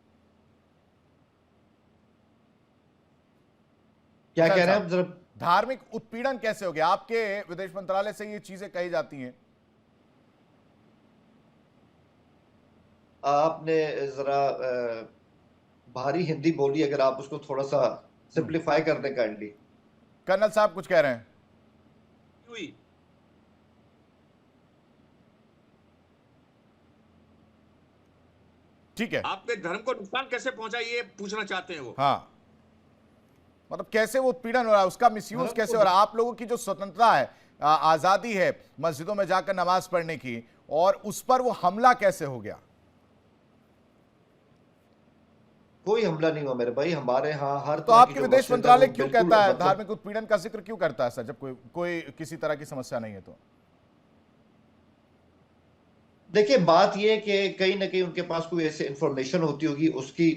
क्या कह रहे हैं आप जरा? धार्मिक उत्पीड़न कैसे हो गया? आपके विदेश मंत्रालय से ये चीजें कही जाती हैं। आपने जरा भारी हिंदी बोली, अगर आप उसको थोड़ा सा सिंप्लीफाई कर दें काइंडली। कर्नल साहब कुछ कह रहे हैं। हुई ठीक है, आपके धर्म को नुकसान कैसे पहुंचा ये पूछना चाहते हैं वो। हाँ, मतलब कैसे वो उत्पीड़न हो रहा है, उसका मिसयूज कैसे हो रहा है। आप लोगों की जो स्वतंत्रता है, आजादी है मस्जिदों में जाकर नमाज पढ़ने की, और उस पर वो हमला कैसे हो गया? कोई हमला नहीं हुआ मेरे भाई, हमारे यहाँ हर तो आपके विदेश मंत्रालय क्यों कहता है, मतलब धार्मिक उत्पीड़न का जिक्र क्यों करता है सर, जब कोई किसी तरह की समस्या नहीं है? तो देखिए, बात यह है कि कहीं ना कहीं उनके पास कोई ऐसी इंफॉर्मेशन होती होगी, उसकी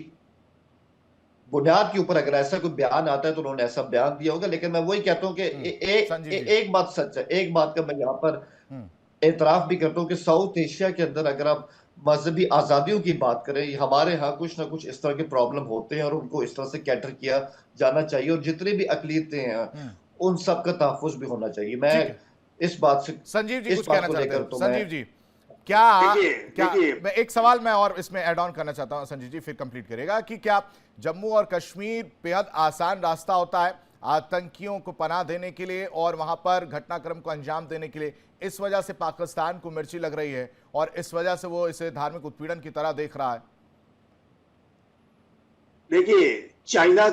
बुनियाद के ऊपर अगर ऐसा कोई बयान आता है तो उन्होंने ऐसा बयान दिया होगा। लेकिन मैं वही कहता हूं कि एक बात सच है, एक बात का मैं यहाँ पर एतराफ भी करता हूँ कि साउथ एशिया के अंदर अगर आप मजहबी आजादियों की बात करें, हमारे यहाँ कुछ ना कुछ इस तरह के प्रॉब्लम होते हैं और उनको इस तरह से कैटर किया जाना चाहिए। और जितनी भी अकलीतें हैं उन सब का तहफ़्फ़ुज़ भी होना चाहिए। मैं इस बात से, संजीव जी इस कुछ बात कहना को चाहते लेकर हैं। तो संजीव मैं जी क्या देखिए मैं एक सवाल मैं और इसमें ऐड ऑन करना चाहता हूं, संजीव जी फिर कंप्लीट करेगा, कि क्या जम्मू और कश्मीर बेहद आसान रास्ता होता है आतंकियों को पनाह देने के लिए और वहां पर घटनाक्रम को अंजाम देने के लिए? इस वजह से पाकिस्तान को मिर्ची लग रही है और इस वजह से वो इसे धार्मिक उत्पीड़न की तरह देख रहा है। देखिए, चाइना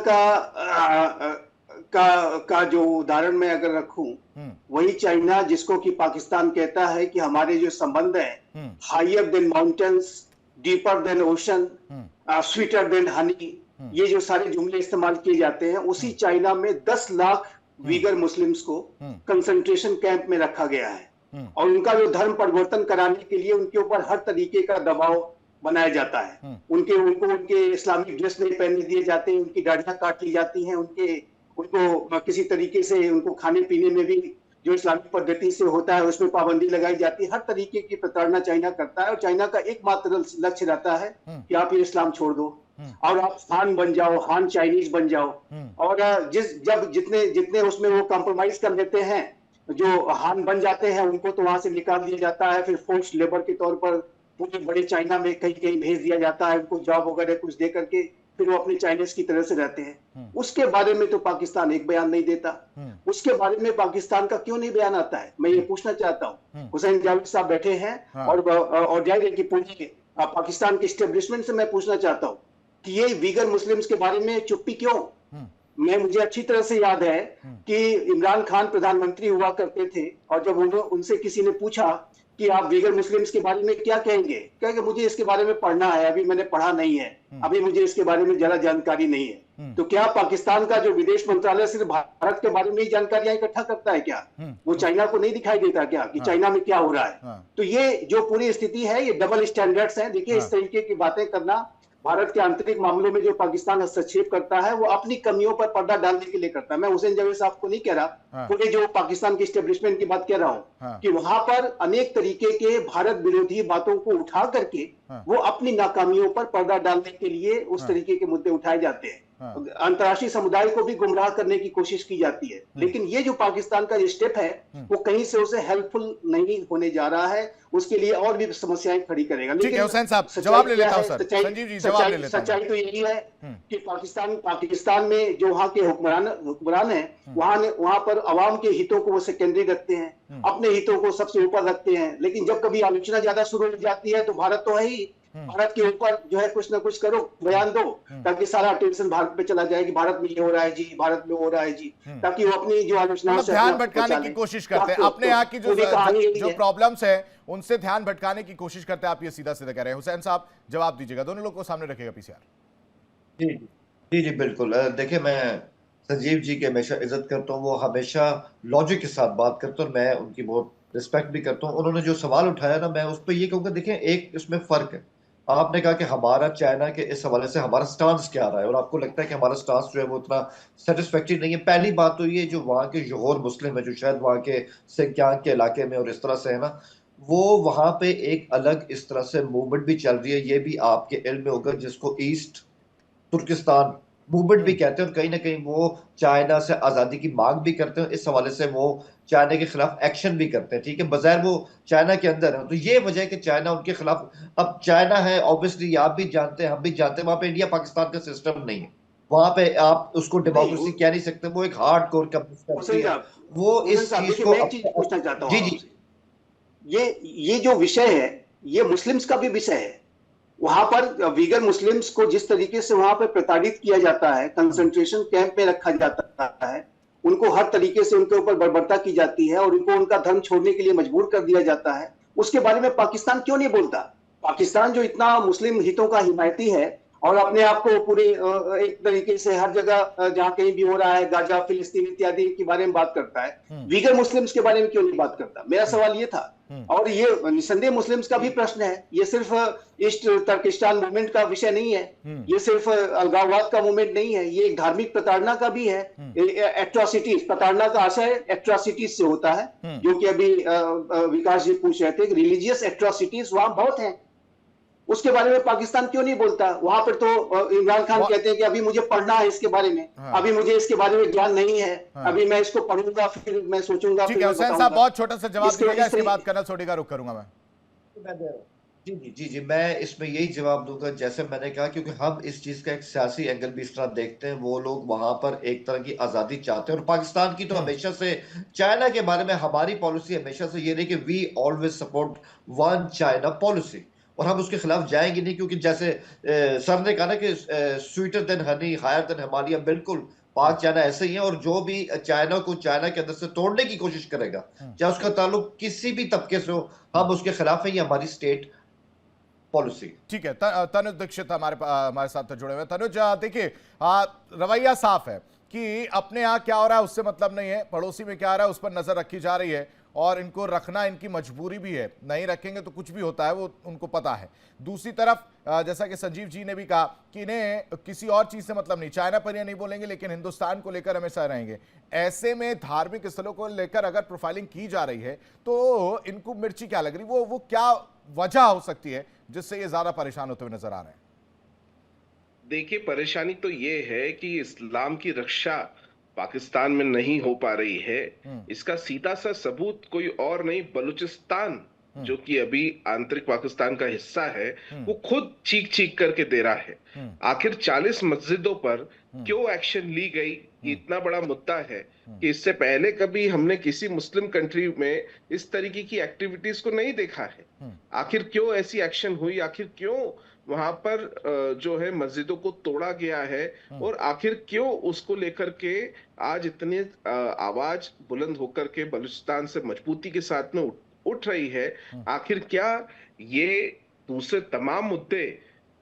का जो उदाहरण मैं अगर रखूं, वही चाइना जिसको कि पाकिस्तान कहता है कि हमारे जो संबंध हैं, higher than mountains, deeper than ocean, sweeter than honey, ये जो सारे जुमले इस्तेमाल किए जाते हैं, उसी चाइना में 10 लाख वीगर मुस्लिम्स को कंसंट्रेशन कैंप में रखा गया है। और उनका जो धर्म परिवर्तन कराने के लिए उनके ऊपर हर तरीके का दबाव बनाया जाता है। उनके इस्लामिक ड्रेस नहीं पहनने दिए जाते, उनकी दाढ़ियां काट ली जाती हैं, उनको किसी तरीके से उनको खाने पीने में भी जो इस्लामिक पद्धति से होता है उसमें पाबंदी लगाई जाती है। हर तरीके की प्रताड़ना चाइना करता है और चाइना का एकमात्र लक्ष्य रहता है कि आप ये इस्लाम छोड़ दो और आप हान बन जाओ, हान चाइनीज बन जाओ। और जितने उसमें वो कॉम्प्रोमाइज कर लेते हैं, जो हान बन जाते हैं, उनको तो वहां से निकाल दिया जाता है, फिर फोर्स्ड लेबर के तौर पर पूरे बड़े चाइना में कहीं कहीं भेज दिया जाता है, उनको जॉब वगैरह कुछ दे करके फिर वो अपने चाइनीज की तरह से रहते हैं। उसके बारे में तो पाकिस्तान एक बयान नहीं देता। उसके बारे में पाकिस्तान का क्यों नहीं बयान आता है, मैं ये पूछना चाहता हूँ। हुसैन जावेद साहब बैठे हैं और जाहिर है कि पूरी पाकिस्तान के स्टेब्लिशमेंट से मैं पूछना चाहता हूँ कि ये वीगर मुस्लिम्स के बारे में चुप्पी क्यों? मुझे अच्छी तरह से याद है कि इमरान खान प्रधानमंत्री हुआ करते थे और जब उनसे किसी ने पूछा कि आप वीगर मुस्लिम्स के बारे में क्या कहेंगे, कहेंगे मुझे इसके बारे में पढ़ना है, अभी मैंने पढ़ा नहीं है, अभी मुझे इसके बारे में ज्यादा जानकारी नहीं है। तो क्या पाकिस्तान का जो विदेश मंत्रालय सिर्फ भारत के बारे में ही जानकारियां इकट्ठा करता है क्या? वो चाइना को नहीं दिखाई देता क्या कि चाइना में क्या हो रहा है? तो ये जो पूरी स्थिति है, ये डबल स्टैंडर्ड्स है। देखिए, इस तरीके की बातें करना भारत के आंतरिक मामलों में जो पाकिस्तान हस्तक्षेप करता है, वो अपनी कमियों पर पर्दा डालने के लिए करता है। मैं हुसैन जावेद साहब को नहीं कह रहा, पूरे जो पाकिस्तान की एस्टेब्लिशमेंट की बात कह रहा हूं कि वहां पर अनेक तरीके के भारत विरोधी बातों को उठा करके वो अपनी नाकामियों पर पर्दा डालने के लिए उस तरीके के मुद्दे उठाए जाते हैं। अंतर्राष्ट्रीय समुदाय को भी गुमराह करने की कोशिश की जाती है। लेकिन ये जो पाकिस्तान का स्टेप है, वो कहीं से उसे हेल्पफुल नहीं होने जा रहा है, उसके लिए और भी समस्याएं खड़ी करेगा। ठीक है हुसैन साहब, जवाब ले लेता हूं सर। संजीव जी जवाब ले लेता हूं। सच्चाई तो यही है कि पाकिस्तान में जो वहां के हुक्मरान हैं, वहां पर अवाम के हितों को वो सेकेंडरी रखते हैं, अपने हितों को सबसे ऊपर रखते हैं। लेकिन जब कभी आलोचना ज्यादा शुरू हो जाती है तो भारत तो है ही भारत के ऊपर जो है कुछ ना कुछ करो, बयान दो, ताकि सारा अटेंशन भारत पे चला जाए कि भारत में ये हो रहा है जी, भारत में हो रहा है जी, ताकि वो अपनी जो आलोचना मतलब ध्यान भटकाने की कोशिश करते हैं अपने यहाँ की जो प्रॉब्लम्स है उनसे ध्यान भटकाने की कोशिश करते हैं, आप ये सीधा सीधा कह रहे हैं। हुसैन साहब जवाब दीजिएगा, दोनों लोग को सामने रखिएगा पीसीआर। जी जी जी बिल्कुल। देखिए, मैं संजीव जी की हमेशा इज्जत करता हूँ, वो हमेशा लॉजिक के साथ बात करते हैं और मैं उनकी बहुत रिस्पेक्ट भी करता हूँ। उन्होंने जो सवाल उठाया ना, मैं उस पर ये कहूँगा, देखिए एक इसमें फर्क है। आपने कहा कि हमारा चाइना के इस हवाले से हमारा स्टांस क्या रहा है, और आपको लगता है कि हमारा स्टांस जो है वो उतना सेटिस्फैक्टरी नहीं है। पहली बात तो ये, जो वहाँ के जोहर मुस्लिम है, जो शायद वहाँ के सिंकियांग के इलाके में और इस तरह से है ना, वो वहां पे एक अलग इस तरह से मूवमेंट भी चल रही है, ये भी आपके इल्म में होगा, जिसको ईस्ट तुर्किस्तान मूवमेंट भी कहते हैं। और कहीं ना कहीं वो चाइना से आजादी की मांग भी करते हैं, इस हवाले से वो चाइना के खिलाफ एक्शन भी करते हैं। ठीक है, बजाय वो चाइना के अंदर है, तो ये वजह है कि चाइना उनके खिलाफ। अब चाइना है, ऑब्वियसली आप भी जानते हैं, हम भी जानते हैं, वहां पे इंडिया पाकिस्तान का सिस्टम नहीं है। वहां पे आप उसको डेमोक्रेसी कह नहीं सकते, वो एक हार्ड कोर कम्युनिस्ट है। वो इस चीज को पूछना चाहता हूँ जी जी, ये जो विषय है, ये मुस्लिम्स का भी विषय है। वहां पर वीगर मुस्लिम्स को जिस तरीके से वहां पर प्रताड़ित किया जाता है, कंसंट्रेशन कैंप में रखा जाता है, उनको हर तरीके से उनके ऊपर बर्बरता की जाती है और उनको उनका धर्म छोड़ने के लिए मजबूर कर दिया जाता है, उसके बारे में पाकिस्तान क्यों नहीं बोलता? पाकिस्तान जो इतना मुस्लिम हितों का हिमायती है और अपने आप को पूरी एक तरीके से हर जगह जहां कहीं भी हो रहा है, गाजा, फिलिस्तीन इत्यादि के बारे में बात करता है, वीगर मुस्लिम्स के बारे में क्यों नहीं बात करता? मेरा सवाल ये था। और ये निसंदेह मुस्लिम्स का भी प्रश्न है, ये सिर्फ ईस्ट तुर्किस्तान मूवमेंट का विषय नहीं है, ये सिर्फ अलगाववाद का मूवमेंट नहीं है, ये एक धार्मिक प्रताड़ना का भी है। एट्रोसिटीज, प्रताड़ना का आशय एट्रोसिटीज से होता है, जो कि अभी विकास जी पूछ रहे थे, रिलीजियस एट्रोसिटीज वहां बहुत है। उसके बारे में पाकिस्तान क्यों नहीं बोलता? वहां पर तो इमरान खान कहते हैं कि अभी मुझे पढ़ना है इसके बारे में, अभी मुझे इसके बारे में ज्ञान नहीं है, अभी मैं इसको पढ़ूंगा, फिर मैं सोचूंगा। ठीक है हुसैन साहब, बहुत छोटा सा जवाब दीजिएगा, इसके बाद कर्नल सोडी का रुख करूंगा मैं। जी जी जी जी, मैं इसमें यही जवाब दूंगा जैसे मैंने कहा, क्योंकि हम इस चीज का एक सियासी एंगल भी इस तरह देखते हैं। वो लोग वहां पर एक तरह की आजादी चाहते हैं, और पाकिस्तान की तो हमेशा से चाइना के बारे में हमारी पॉलिसी हमेशा से ये रही कि we always support one China policy, और हम उसके खिलाफ जाएंगे नहीं। क्योंकि जैसे सर ने कहा ना कि sweeter than honey higher than Himalaya, बिल्कुल पाक चाइना ऐसे ही है। और जो भी चाइना को चाइना के अंदर से तोड़ने की कोशिश करेगा, चाहे उसका ताल्लुक किसी भी तबके से हो, हम उसके खिलाफ है। ये हमारी स्टेट पॉलिसी। ठीक है, तनुज दीक्षित हमारे साथ जुड़े हुए। तनुज देखिए, रवैया साफ है कि अपने यहाँ क्या हो रहा है उससे मतलब नहीं है, पड़ोसी में क्या हो रहा है उस पर नजर रखी जा रही है, और इनको रखना इनकी मजबूरी भी है, नहीं रखेंगे तो कुछ भी होता है, वो उनको पता है। दूसरी तरफ जैसा कि संजीव जी ने भी कहा कि इन्हें किसी और चीज से मतलब नहीं, चाइना पर ये नहीं बोलेंगे लेकिन हिंदुस्तान को लेकर हमेशा रहेंगे। ऐसे में धार्मिक स्थलों को लेकर अगर प्रोफाइलिंग की जा रही है तो इनको मिर्ची क्या लग रही, वो क्या वजह हो सकती है जिससे ये ज्यादा परेशान होते हुए नजर आ रहे हैं? देखिए, परेशानी तो ये है कि इस्लाम की रक्षा पाकिस्तान में नहीं हो पा रही है। इसका सीधा सा सबूत कोई और नहीं, बलूचिस्तान जो कि अभी आंतरिक पाकिस्तान का हिस्सा है, वो खुद चीख चीख करके दे रहा है। आखिर 40 मस्जिदों पर क्यों एक्शन ली गई, इतना बड़ा मुद्दा है कि इससे पहले कभी हमने किसी मुस्लिम कंट्री में इस तरीके की एक्टिविटीज को नहीं देखा है। आखिर क्यों ऐसी एक्शन हुई, आखिर क्यों वहां पर जो है मस्जिदों को तोड़ा गया है, और आखिर क्यों उसको लेकर के आज इतनी आवाज बुलंद होकर के बलूचिस्तान से मजबूती के साथ में उठ रही है? आखिर क्या ये दूसरे तमाम मुद्दे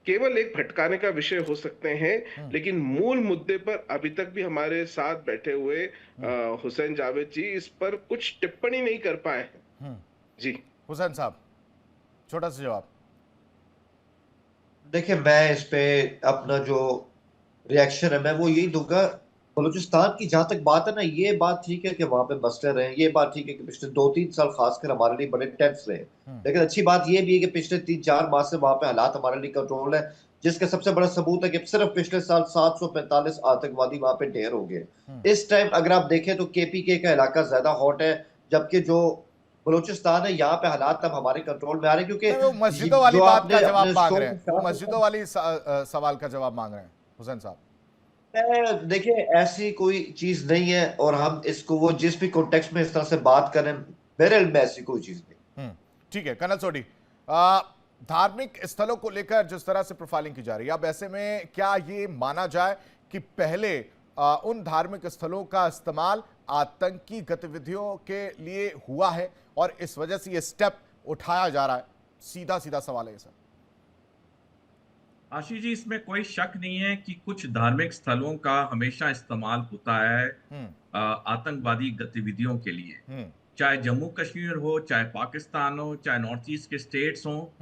केवल एक भटकाने का विषय हो सकते हैं, लेकिन मूल मुद्दे पर अभी तक भी हमारे साथ बैठे हुए हुसैन जावेद जी इस पर कुछ टिप्पणी नहीं कर पाए हैं। जी हुसैन साहब, छोटा सा जवाब। देखिए, मैं इस पे अपना जो रिएक्शन है मैं वो यही दूंगा। बलूचिस्तान की जहां तक बात है ना, ये बात ठीक है कि वहां पे मसले रहे, ये बात ठीक है कि पिछले 2-3 साल खासकर हमारे लिए बड़े टेंस रहे, लेकिन अच्छी बात ये भी है कि पिछले 3-4 माह से वहां पे हालात हमारे लिए कंट्रोल है, जिसका सबसे बड़ा सबूत है कि सिर्फ पिछले साल 745 आतंकवादी वहां पे ढेर हो गए। इस टाइम अगर आप देखें तो केपीके का इलाका ज्यादा हॉट है, जबकि जो बलूचिस्तान है यहाँ पे हालात अब हमारे कंट्रोल में आ रहे हैं। क्योंकि वो मस्जिदों वाली बात का जवाब मांग रहे हैं, वो मस्जिदों वाली सवाल का जवाब मांग रहे हैं हुसैन साहब। देखिए, ऐसी कोई चीज नहीं है, और हम इसको वो जिस भी कॉन्टेक्स्ट में इस तरह से बात करें, मेरे में ऐसी कोई चीज नहीं। ठीक है, कर्नल सोडी, धार्मिक स्थलों को लेकर जिस तरह से प्रोफाइलिंग की जा रही है, अब ऐसे में क्या ये माना जाए कि पहले उन धार्मिक स्थलों का इस्तेमाल आतंकी गतिविधियों के लिए हुआ है और इस वजह से ये स्टेप उठाया जा रहा है? सीधा सीधा सवाल है सर। आशीष जी, इसमें कोई शक नहीं है कि कुछ धार्मिक स्थलों का हमेशा इस्तेमाल होता है आतंकवादी गतिविधियों के लिए, चाहे जम्मू कश्मीर हो, चाहे पाकिस्तान हो, चाहे नॉर्थ ईस्ट के स्टेट्स हो।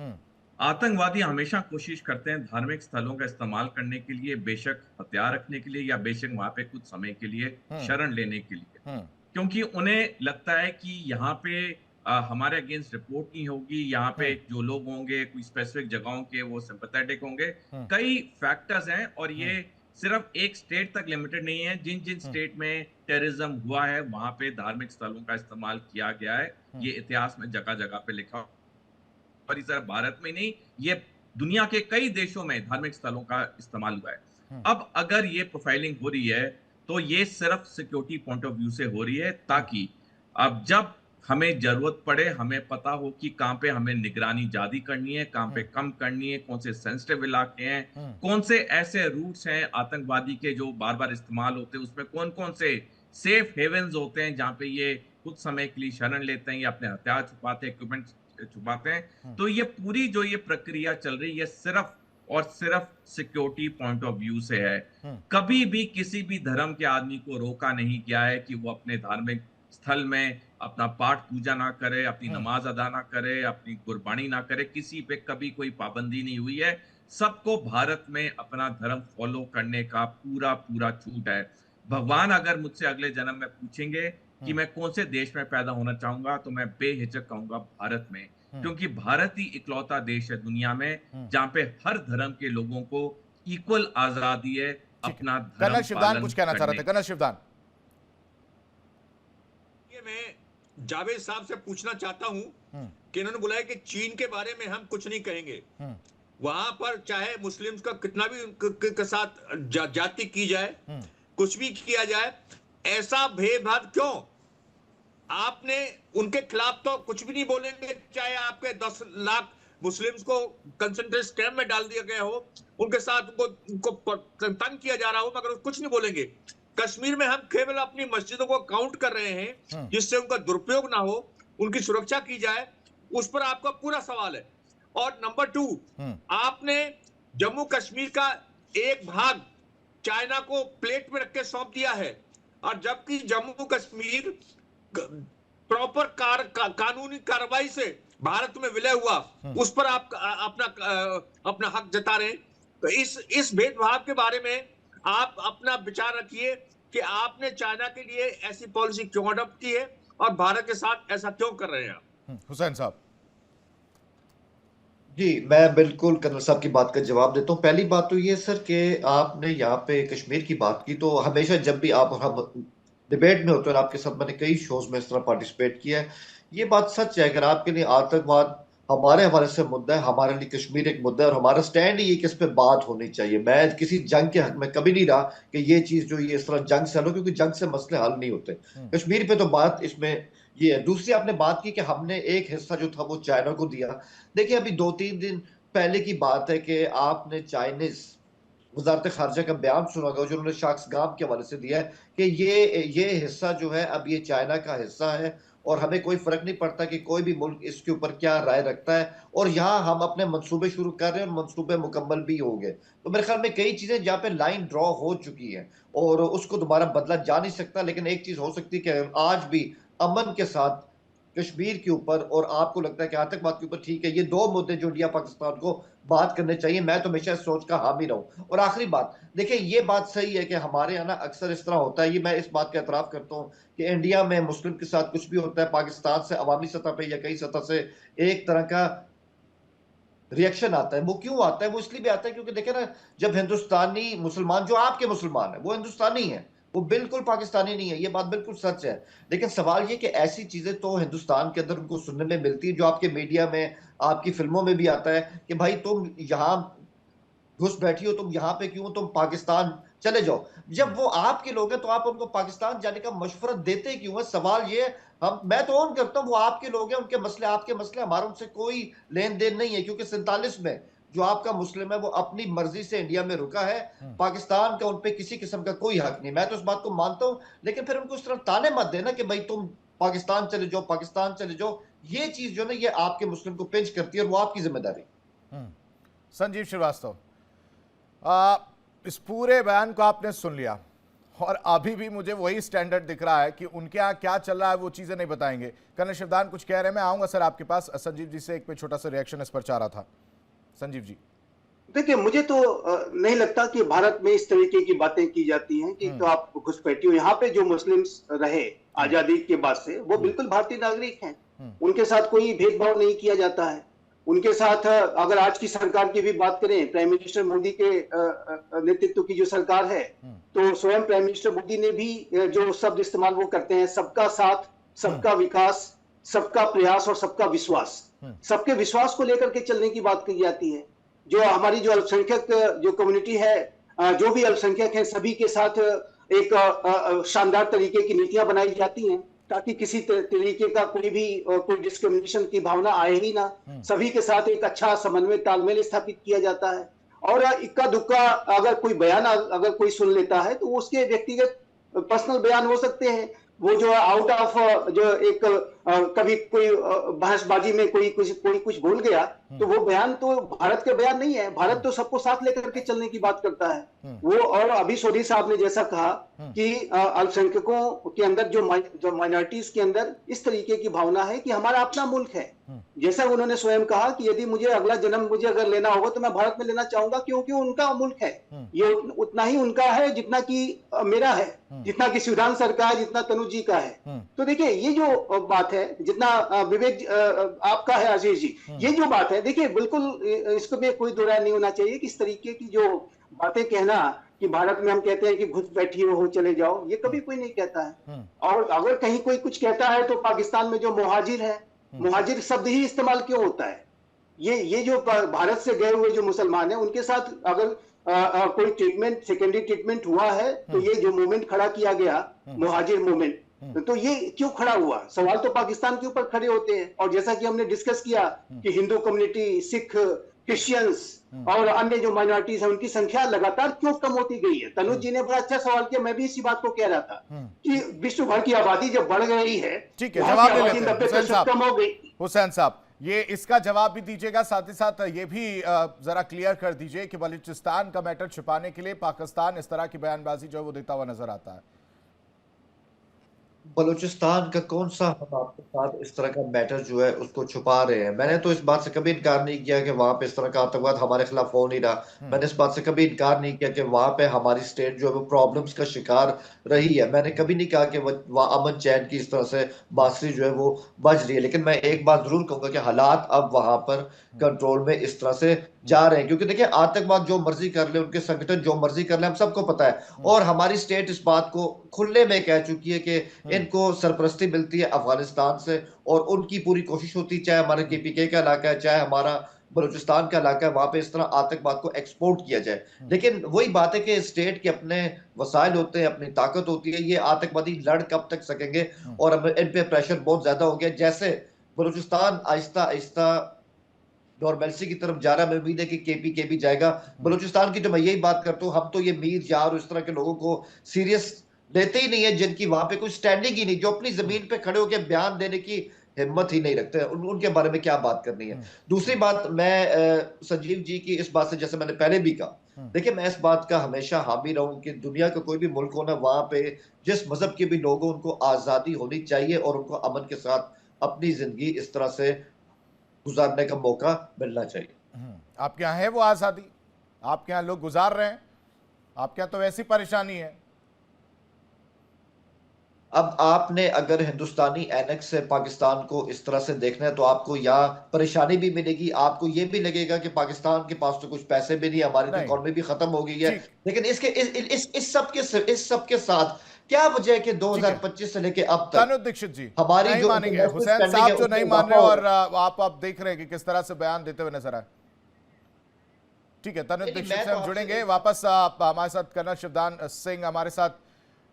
आतंकवादी हमेशा कोशिश करते हैं धार्मिक स्थलों का इस्तेमाल करने के लिए, बेशक हथियार रखने के लिए या बेशक वहां पे कुछ समय के लिए शरण लेने के लिए, क्योंकि उन्हें लगता है कि यहाँ पे हमारे अगेंस्ट रिपोर्ट नहीं होगी, यहाँ पे जो लोग होंगे कोई स्पेसिफिक जगहों के वो सिंपैथेटिक होंगे। कई फैक्टर्स हैं और ये सिर्फ एक स्टेट तक लिमिटेड नहीं है। जिन जिन स्टेट में टेररिज्म हुआ है वहां पे धार्मिक स्थलों का इस्तेमाल किया गया है, ये इतिहास में जगह जगह पे लिखा। और सिर्फ भारत में नहीं, ये दुनिया के कई देशों में धार्मिक स्थलों का इस्तेमाल हुआ है। अब अगर ये प्रोफाइलिंग हो रही है तो ये सिर्फ सिक्योरिटी पॉइंट ऑफ व्यू से हो रही है, ताकि अब जब हमें जरूरत पड़े, हमें पता हो कि कहां पे हमें निगरानी ज्यादा करनी है, कहां पे कम करनी है, कौन से सेंसिटिव इलाके हैं, कौन से ऐसे रूट्स हैं आतंकवादी के जो बार बार इस्तेमाल होते हैं, उसमें कौन कौन से सेफ हेवन्स होते हैं जहां पे ये कुछ समय के लिए शरण लेते हैं या अपने हथियार छुपाते हैं, इक्विपमेंट छुपाते हैं। तो ये पूरी जो ये प्रक्रिया चल रही है सिर्फ और सिर्फ सिक्योरिटी पॉइंट ऑफ व्यू से है। कभी भी किसी भी धर्म के आदमी को रोका नहीं गया है कि वो अपने धार्मिक स्थल में अपना पाठ पूजा ना करे, अपनी नमाज अदा ना करे, अपनी कुर्बानी ना करे, किसी पे कभी कोई पाबंदी नहीं हुई है। सबको भारत में अपना धर्म फॉलो करने का पूरा पूरा छूट है। भगवान अगर मुझसे अगले जन्म में पूछेंगे कि मैं कौन से देश में पैदा होना चाहूंगा, तो मैं बेहिचक कहूंगा भारत में, क्योंकि भारत ही इकलौता देश है दुनिया में जहां पे हर धर्म के लोगों को इक्वल आजादी है अपना धर्म। कर्नल शिवदान कुछ कहना चाह रहे थे। कर्नल शिवदान, मैं जावेद साहब से पूछना चाहता हूं कि इन्होंने बोला है कि चीन के बारे में हम कुछ नहीं कहेंगे। वहां पर चाहे मुस्लिम्स का कितना भी के साथ जाति की जाए, कुछ भी किया जाए, ऐसा भेदभाव क्यों? आपने उनके खिलाफ तो कुछ भी नहीं बोलेंगे, चाहे आपके 10 लाख मुस्लिम्स को कंसंट्रेशन कैंप में डाल दिया गया हो, उनके साथ उनको तंग किया जा रहा हो, मगर कुछ नहीं बोलेंगे। कश्मीर में हम केवल अपनी मस्जिदों को काउंट कर रहे हैं जिससे उनका दुरुपयोग ना हो, उनकी सुरक्षा की जाए, उस पर आपका पूरा सवाल है। और नंबर 2, आपने जम्मू कश्मीर का एक भाग चाइना को प्लेट में रख के सौंप दिया है, और जबकि जम्मू कश्मीर प्रॉपर कानूनी कार्रवाई से भारत में विलय हुआ, उस पर आप अपना हक जता रहे हैं। तो इस भेदभाव के बारे में आप अपना विचार रखिए कि आपने चाइना के लिए ऐसी पॉलिसी क्यों अडॉप्ट की है और भारत के साथ ऐसा क्यों कर रहे हैं। हुसैन साहब। जी, मैं बिल्कुल कर्नल साहब की बात का जवाब देता हूँ। पहली बात तो ये सर कि आपने यहाँ पे कश्मीर की बात की, तो हमेशा जब भी हम डिबेट में होते हैं, आपके साथ मैंने कई शोज में इस तरह पार्टिसिपेट किया है, ये बात सच है। अगर आपके लिए आतंकवाद हमारे हवाले से मुद्दा है, हमारे लिए कश्मीर एक मुद्दा है, और हमारा स्टैंड ही है कि इस पे बात होनी चाहिए। मैं किसी जंग के हक में कभी नहीं रहा कि ये चीज जो ये इस तरह जंग से हल हो, क्योंकि जंग से मसले हल नहीं होते। कश्मीर पे तो बात इसमें ये है। दूसरी, आपने बात की कि हमने एक हिस्सा जो था वो चाइना को दिया। देखिए, अभी 2-3 दिन पहले की बात है कि आपने चाइनीज वजारत खारजा का बयान सुना होगा जो उन्होंने शाक्सगाम के हवाले से दिया है कि ये हिस्सा जो है अब ये चाइना का हिस्सा है, और हमें कोई फर्क नहीं पड़ता कि कोई भी मुल्क इसके ऊपर क्या राय रखता है, और यहाँ हम अपने मंसूबे शुरू कर रहे हैं और मंसूबे मुकम्मल भी हो गए। तो मेरे ख्याल में कई चीजें जहाँ पे लाइन ड्रॉ हो चुकी है और उसको दोबारा बदला जा नहीं सकता। लेकिन एक चीज हो सकती है कि आज भी अमन के साथ कश्मीर के ऊपर, और आपको लगता है कि आतंकवाद के ऊपर, ठीक है, ये 2 मुद्दे जो इंडिया पाकिस्तान को बात करने चाहिए। मैं तो हमेशा इस सोच का हामी रहूं। और आखिरी बात, देखिए, ये बात सही है कि हमारे यहाँ ना अक्सर इस तरह होता है, ये मैं इस बात का एतराफ करता हूँ कि इंडिया में मुस्लिम के साथ कुछ भी होता है, पाकिस्तान से अवामी सतह पर या कई सतह से एक तरह का रिएक्शन आता है। वो क्यों आता है? वो इसलिए भी आता है क्योंकि देखे ना, जब हिंदुस्तानी मुसलमान, जो आपके मुसलमान है वो हिंदुस्तानी है, वो बिल्कुल पाकिस्तानी नहीं है, ये बात बिल्कुल सच है। लेकिन सवाल ये कि ऐसी चीजें तो हिंदुस्तान के अंदर उनको सुनने में मिलती है, जो आपके मीडिया में, आपकी फिल्मों में भी आता है कि भाई तुम यहाँ घुस बैठी हो, तुम यहाँ पे क्यों, तुम पाकिस्तान चले जाओ। जब वो आपके लोग हैं तो आप उनको पाकिस्तान जाने का मशवरा देते क्यों है? सवाल ये मैं तो ऑन करता हूं, वो आपके लोग हैं, उनके मसले आपके मसले, हमारा उनसे कोई लेन देन नहीं है, क्योंकि 47 में जो आपका मुस्लिम है वो अपनी मर्जी से इंडिया में रुका है। पाकिस्तान का उन पे किसी किस्म का कोई हक नहीं। मैं तो इस बात को मानता हूं, लेकिन फिर उनको उस तरह ताने मत देना कि भाई तुम पाकिस्तान चले जाओ, पाकिस्तान चले जाओ। ये चीज जो ना ये आपके मुस्लिम को पिंच करती है और वो आपकी जिम्मेदारी। संजीव श्रीवास्तव, इस पूरे बयान को आपने सुन लिया और अभी भी मुझे वही स्टैंडर्ड दिख रहा है कि उनके यहाँ क्या चल रहा है वो चीजें नहीं बताएंगे। कर्नल शिवदान कुछ कह रहे हैं, मैं आऊंगा सर आपके पास। संजीव जी से एक छोटा सा रिएक्शन इस पर चाह रहा था। संजीव जी, देखिए, मुझे तो नहीं लगता कि भारत में इस तरीके की बातें की जाती हैं कि तो आप घुसपैठी हो। यहाँ पे जो मुस्लिम्स रहे आजादी के बाद से वो बिल्कुल भारतीय नागरिक हैं, उनके साथ कोई भेदभाव नहीं किया जाता है। उनके साथ अगर आज की सरकार की भी बात करें, प्राइम मिनिस्टर मोदी के नेतृत्व की जो सरकार है, तो स्वयं प्राइम मिनिस्टर मोदी ने भी जो शब्द इस्तेमाल वो करते हैं, सबका साथ, सबका विकास, सबका प्रयास और सबका विश्वास। सबके विश्वास को लेकर के चलने की बात की जाती है। जो हमारी जो अल्पसंख्यक जो कम्युनिटी है, जो भी अल्पसंख्यक हैं, सभी के साथ एक शानदार तरीके की नीतियां बनाई जाती हैं ताकि किसी तरीके का कोई डिस्क्रिमिनेशन की भावना आए ही ना। सभी के साथ एक अच्छा समन्वय, तालमेल स्थापित किया जाता है। और इक्का दुक्का अगर कोई बयान अगर कोई सुन लेता है तो उसके व्यक्तिगत पर्सनल बयान हो सकते हैं। वो जो आउट ऑफ जो एक कभी कोई बहसबाजी में कोई कुछ बोल गया, तो वो बयान तो भारत का बयान नहीं है। भारत तो सबको साथ लेकर के चलने की बात करता है वो। और अभी सोढी साहब ने जैसा कहा कि अल्पसंख्यकों के अंदर जो माइनॉरिटीज के अंदर इस तरीके की भावना है कि हमारा अपना मुल्क है। जैसा उन्होंने स्वयं कहा कि यदि मुझे अगला जन्म मुझे अगर लेना होगा तो मैं भारत में लेना चाहूंगा, क्योंकि उनका मुल्क है। ये उतना ही उनका है जितना कि मेरा है, जितना कि शिवराम सर का है, जितना तनुज जी का है। तो देखिए, ये जो बात है, जितना विवेक आपका है आशीष जी, ये जो बात है, देखिए बिल्कुल इसको में कोई दो राय नहीं होना चाहिए कि इस तरीके की जो बातें कहना कि भारत में हम कहते हैं कि घुस बैठी हो चले जाओ, ये कभी कोई नहीं कहता है। और अगर कहीं कोई कुछ कहता है तो पाकिस्तान में जो मुहाजिर है, मुहाजिर शब्द ही इस्तेमाल क्यों होता है? ये जो भारत से गए हुए जो मुसलमान हैं, उनके साथ अगर कोई ट्रीटमेंट, सेकेंडरी ट्रीटमेंट हुआ है, तो ये जो मूवमेंट खड़ा किया गया, मुहाजिर मूवमेंट, तो ये क्यों खड़ा हुआ? सवाल तो पाकिस्तान के ऊपर खड़े होते हैं। और जैसा कि हमने डिस्कस किया कि हिंदू कम्युनिटी, सिख, क्रिश्चियंस और अन्य जो माइनॉरिटीज हैं, उनकी संख्या लगातार क्यों कम होती गई है? तनुज जी ने बड़ा अच्छा सवाल किया। मैं भी इसी बात को कह रहा था कि विश्व भर की आबादी जब बढ़ गई है, ठीक है, जवाब ले लेते हैं। 90% कम हो गई। हुसैन साहब, ये इसका जवाब भी दीजिएगा, साथ ही साथ ये भी जरा क्लियर कर दीजिए कि बलूचिस्तान का मैटर छिपाने के लिए पाकिस्तान इस तरह की बयानबाजी जो है वो देता हुआ नजर आता है। बलूचिस्तान का कौन सा हम आपके साथ इस तरह का मैटर जो है उसको छुपा रहे हैं? मैंने तो इस बात से कभी इनकार नहीं किया कि वहां पे इस तरह का आतंकवाद हमारे खिलाफ हो नहीं रहा। मैंने इस बात से कभी इनकार नहीं किया कि वहां पे हमारी स्टेट जो है वो प्रॉब्लम्स का शिकार रही है। मैंने कभी नहीं कहा कि वहाँ अमन चैन की इस तरह से बांसुरी जो है वो बज रही है। लेकिन मैं एक बात जरूर कहूंगा कि हालात अब वहां पर कंट्रोल में इस तरह से जा रहे हैं, क्योंकि देखिए आतंकवाद जो मर्जी कर ले, उनके संगठन जो मर्जी कर ले, हम सबको पता है। और हमारी स्टेट इस बात को खुले में कह चुकी है कि इनको सरपरस्ती मिलती है अफगानिस्तान से और उनकी पूरी कोशिश होती है, चाहे हमारे केपीके का इलाका है, चाहे हमारा बलूचिस्तान का इलाका है, वहां पे इस तरह आतंकवाद को एक्सपोर्ट किया जाए। लेकिन वही बात है कि स्टेट के अपने वसाइल होते हैं, अपनी ताकत होती है। ये आतंकवादी लड़ कब तक सकेंगे? और अब इन पे प्रेशर बहुत ज्यादा हो गया। जैसे बलूचिस्तान आहिस्ता आहिस्ता नॉर्मलसी की तरफ जा रहा है, मैं उम्मीद है कि केपीके भी जाएगा। बलूचिस्तान की तो मैं यही बात करता हूँ, हम तो ये मीर यार इस तरह के लोगों को सीरियस लेते ही नहीं है, जिनकी वहां पे कोई स्टैंडिंग ही नहीं, जो अपनी जमीन पे खड़े होकर बयान देने की हिम्मत ही नहीं रखते। उनके बारे में क्या बात करनी है? दूसरी बात, मैं संजीव जी की इस बात से, जैसे मैंने पहले भी कहा, देखिए मैं इस बात का हमेशा हामी रहूं कि दुनिया का कोई भी मुल्क हो ना, वहां पे जिस मजहब के भी लोग हो, उनको आजादी होनी चाहिए और उनको अमन के साथ अपनी जिंदगी इस तरह से गुजारने का मौका मिलना चाहिए। आपके यहाँ है वो आज़ादी? आपके यहाँ लोग गुजार रहे हैं? आपके यहाँ तो वैसी परेशानी है। अब आपने अगर हिंदुस्तानी एनेक्स से पाकिस्तान को इस तरह से देखना है तो आपको यहाँ परेशानी भी मिलेगी, आपको ये भी लगेगा कि पाकिस्तान के पास तो कुछ पैसे भी नहीं, हमारी तो इकॉनमी भी खत्म हो गई है। लेकिन इसके इस सब के साथ क्या वजह है कि 2025 से लेके अब तक तनुज दीक्षित जी हमारी नहीं जो मानेंगे, हुसैन साहब जो नहीं मान रहे, और आप देख रहे हैं कि किस तरह से बयान देते हुए नजर आए। ठीक है, तनुज नहीं, दीक्षित मैं से तो हम आपसे जुड़ेंगे वापस। आप हमारे साथ कर्नल शिवदान सिंह हमारे साथ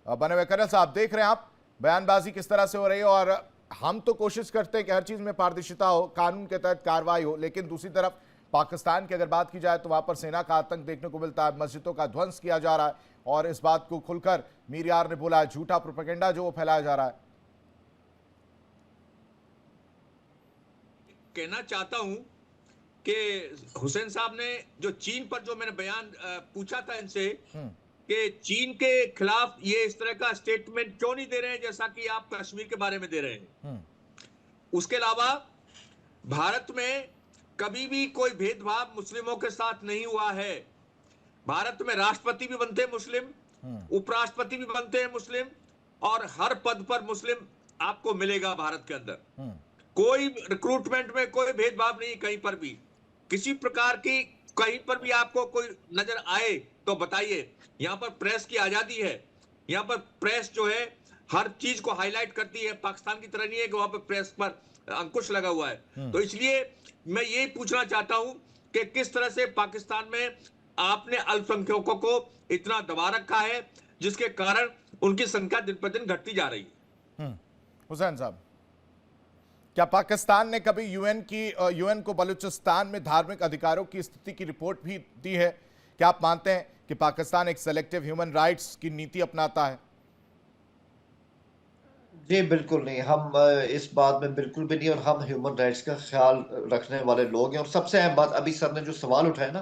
बने हुए। कर्नल साहब, देख रहे हैं आप बयानबाजी किस तरह से हो रही है, और हम तो कोशिश करते हैं कि हर चीज में पारदर्शिता हो, कानून के तहत कार्रवाई हो, लेकिन दूसरी तरफ पाकिस्तान की अगर बात की जाए तो वहां पर सेना का आतंक देखने को मिलता है, मस्जिदों का ध्वंस किया जा रहा है, और इस बात को खुलकर मीर यार ने बोला है, झूठा प्रोपेगेंडा जो वो फैलाया जा रहा है। कहना चाहता हूं कि हुसैन साहब ने जो चीन पर जो मैंने बयान पूछा था इनसे कि चीन के खिलाफ ये इस तरह का स्टेटमेंट क्यों नहीं दे रहे हैं जैसा कि आप कश्मीर के बारे में दे रहे हैं। उसके अलावा भारत में कभी भी कोई भेदभाव मुस्लिमों के साथ नहीं हुआ है। भारत में राष्ट्रपति भी बनते हैं मुस्लिम, उपराष्ट्रपति भी बनते हैं मुस्लिम, और हर पद पर मुस्लिम आपको मिलेगा भारत के अंदर। कोई रिक्रूटमेंट में कोई भेदभाव नहीं, कहीं पर भी किसी प्रकार की कहीं पर भी आपको कोई नजर आए तो बताइए। यहाँ पर प्रेस की आजादी है, यहाँ पर प्रेस जो है हर चीज को हाईलाइट करती है। पाकिस्तान की तरह नहीं है कि वहां पर प्रेस पर अंकुश लगा हुआ है। तो इसलिए मैं ये पूछना चाहता हूं कि किस तरह से पाकिस्तान में आपने अल्पसंख्यकों को इतना दबा रखा है जिसके कारण उनकी संख्या दिन पर दिन घटती जा रही है। हुसैन साहब, क्या पाकिस्तान ने कभी यूएन को बलूचिस्तान में धार्मिक अधिकारों की स्थिति की रिपोर्ट भी दी है? क्या आप मानते हैं कि पाकिस्तान एक सेलेक्टिव ह्यूमन राइट्स की नीति अपनाता है? जी बिल्कुल नहीं, हम इस बात में बिल्कुल भी नहीं, और हम ह्यूमन राइट्स का ख्याल रखने वाले लोग हैं। और सबसे अहम बात, अभी सर ने जो सवाल उठाया ना,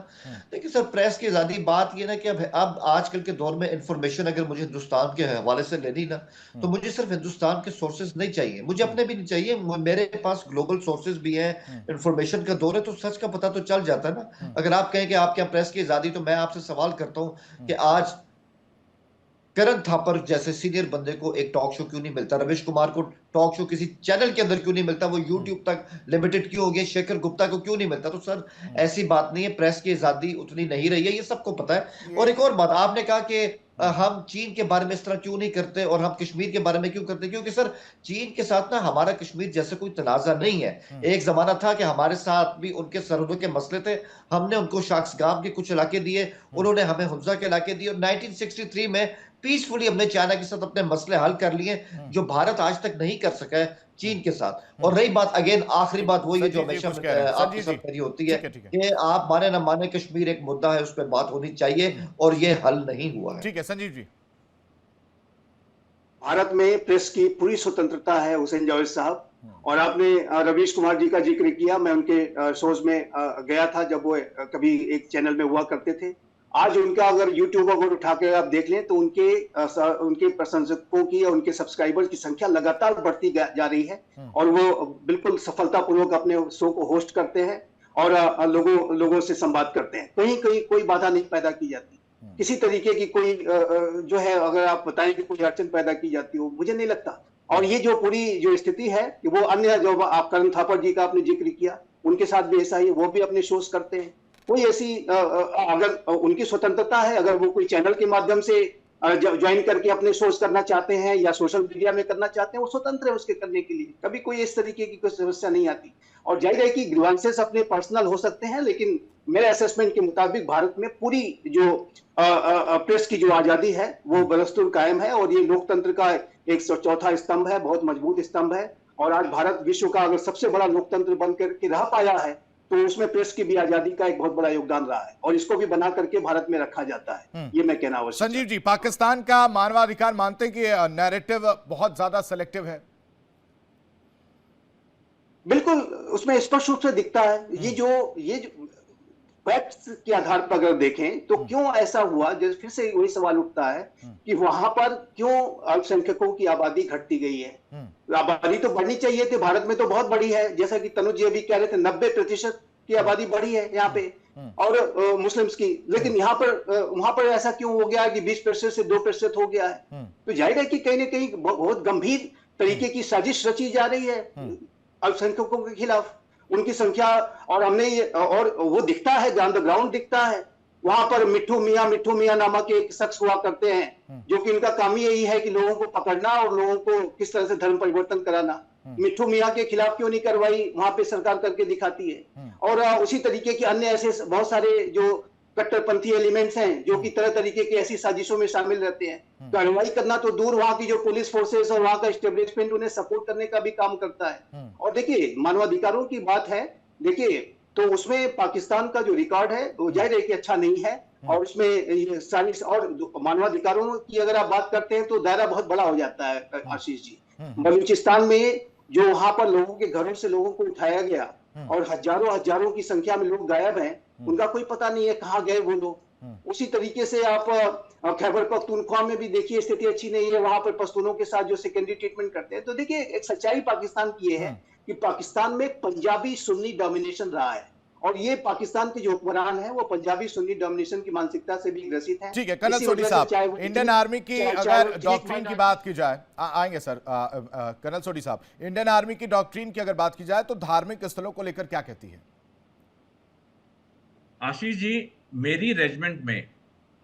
देखिए सर, प्रेस की आज़ादी, बात ये ना कि अब आजकल के दौर में इंफॉर्मेशन अगर मुझे हिंदुस्तान के हवाले से लेनी ना, तो मुझे सिर्फ हिंदुस्तान के सोर्सेज नहीं चाहिए, मुझे अपने भी नहीं चाहिए, मेरे पास ग्लोबल सोर्सेज भी हैं। इंफॉर्मेशन का दौर है तो सच का पता तो चल जाता है ना। अगर आप कहें कि आपके यहाँ प्रेस की आज़ादी, तो मैं आपसे सवाल करता हूँ कि आज करण थापर जैसे सीनियर बंदे को एक टॉक शो क्यों नहीं मिलता? रमेश कुमार को टॉक शो किसी चैनल के अंदर क्यों नहीं मिलता? वो यूट्यूब तक लिमिटेड क्यों हो गया? शेखर गुप्ता को क्यों नहीं मिलता? तो सर ऐसी बात नहीं है, प्रेस की आजादी उतनी नहीं रही है, ये सबको पता है। और एक और बात, आपने कहा कि हम चीन के बारे में इस तरह क्यों नहीं करते और हम कश्मीर के बारे में क्यों करते? क्योंकि सर चीन के साथ ना हमारा कश्मीर जैसे कोई तनाजा नहीं है। एक जमाना था कि हमारे साथ भी उनके सरहदों के मसले थे, हमने उनको शाक्सगाम के कुछ इलाके दिए, उन्होंने हमें हुंजा के इलाके दिए, और 1963 में पीसफुली हमने चाइना के साथ अपने मसले हल कर लिए, जो भारत आज तक नहीं कर सका है चीन के साथ। और रही बात, अगेन आखिरी बात वही है जो हमेशा आपके साथ करी होती है कि आप माने ना माने, कश्मीर एक मुद्दा है, उस पर बात होनी चाहिए, और ये हल नहीं हुआ है। ठीक है संजीव जी। भारत में प्रेस की पूरी स्वतंत्रता है हुसैन जावेद साहब, और आपने रवीश कुमार जी का जिक्र किया, मैं उनके शोज में गया था जब वो कभी एक चैनल में हुआ करते थे। आज उनका अगर यूट्यूब अगर उठा के आप देख लें तो उनके प्रशंसकों की या उनके सब्सक्राइबर्स की संख्या लगातार बढ़ती जा रही है, और वो बिल्कुल सफलतापूर्वक अपने शो को होस्ट करते हैं और लोगों से संवाद करते हैं। कहीं कहीं कोई बाधा नहीं पैदा की जाती, किसी तरीके की कोई जो है, अगर आप बताएं कि कोई अड़चन पैदा की जाती हो, मुझे नहीं लगता। और ये जो पूरी जो स्थिति है, वो अन्य जो आप करण थापर जी का आपने जिक्र किया, उनके साथ भी ऐसा ही, वो भी अपने शोज करते हैं। कोई ऐसी अगर उनकी स्वतंत्रता है, अगर वो कोई चैनल के माध्यम से ज्वाइन करके अपने शोज करना चाहते हैं या सोशल मीडिया में करना चाहते हैं, वो स्वतंत्र है उसके करने के लिए, कभी कोई इस तरीके की कोई समस्या नहीं आती। और जाहिर है कि ग्रीवांसेस अपने पर्सनल हो सकते हैं, लेकिन मेरे असेसमेंट के मुताबिक भारत में पूरी जो प्रेस की जो आजादी है वो बदस्तूर कायम है, और ये लोकतंत्र का एक चौथा स्तंभ है, बहुत मजबूत स्तंभ है। और आज भारत विश्व का अगर सबसे बड़ा लोकतंत्र बन करके रह पाया है, तो उसमें प्रेस की भी आजादी का एक बहुत बड़ा योगदान रहा है, और इसको भी बना करके भारत में रखा जाता है, ये मैं कहना आवश्यक। संजीव जी, पाकिस्तान का मानवाधिकार मानते हैं कि नैरेटिव बहुत ज्यादा सेलेक्टिव है? बिल्कुल, उसमें स्पष्ट रूप से दिखता है। ये जो फैक्ट्स के आधार पर अगर देखें तो क्यों ऐसा हुआ, जैसे फिर से वही सवाल उठता है कि वहां पर क्यों अल्पसंख्यकों की आबादी घटती गई है। आबादी तो बढ़नी चाहिए थी, भारत में तो बहुत बड़ी है, जैसा कि तनुज जी अभी कह रहे थे, 90% की आबादी बढ़ी है यहाँ पे, और मुस्लिम्स की। लेकिन यहाँ पर वहां पर ऐसा क्यों हो गया कि 20% से 2% हो गया है? तो जाहिर है कि कहीं ना कहीं बहुत गंभीर तरीके की साजिश रची जा रही है अल्पसंख्यकों के खिलाफ, उनकी संख्या। और और वो दिखता है, ऑन द ग्राउंड दिखता है। वहां पर मिट्ठू मियां नामक एक शख्स हुआ करते हैं, जो कि इनका काम ही यही है कि लोगों को पकड़ना और लोगों को किस तरह से धर्म परिवर्तन कराना। मिट्ठू मियां के खिलाफ क्यों नहीं कार्रवाई वहां पे सरकार करके दिखाती है? और उसी तरीके के अन्य ऐसे बहुत सारे जो कट्टरपंथी एलिमेंट्स हैं जो कि तरह तरीके की ऐसी साजिशों में शामिल रहते हैं। कार्रवाई करना तो दूर, वहां की जो पुलिस फोर्सेस और वहां का एस्टेब्लिशमेंट उन्हें सपोर्ट करने का भी काम करता है। और देखिए, मानवाधिकारों की बात है, देखिए तो उसमें पाकिस्तान का जो रिकॉर्ड है वो जाहिर है कि अच्छा नहीं है, और उसमें ये सारी और मानवाधिकारों की अगर आप बात करते हैं तो दायरा बहुत बड़ा हो जाता है आशीष जी। बलूचिस्तान में जो वहां पर लोगों के घरों से लोगों को उठाया गया और हजारों हजारों की संख्या में लोग गायब हैं, उनका कोई पता नहीं है कहाँ गए वो लोग। उसी तरीके से आप खैबर पख्तूनख्वा में भी देखिए, स्थिति अच्छी नहीं है, वहां पर पश्तूनों के साथ जो सेकेंडरी ट्रीटमेंट करते हैं। तो देखिए, एक सच्चाई पाकिस्तान की ये है कि पाकिस्तान में पंजाबी सुन्नी डोमिनेशन रहा है, और ये पाकिस्तान के जो हुक्मरान है वो पंजाबी सुन्नी डोमिनेशन की मानसिकता से भी ग्रसित है। ठीक है कर्नल सोडी साहब, इंडियन आर्मी की अगर डॉक्ट्रिन की बात की जाए, आएंगे सर, कर्नल सोडी साहब, इंडियन आर्मी की डॉक्ट्रिन की अगर बात की जाए तो धार्मिक स्थलों को लेकर क्या कहती है? आशीष जी, मेरी रेजिमेंट में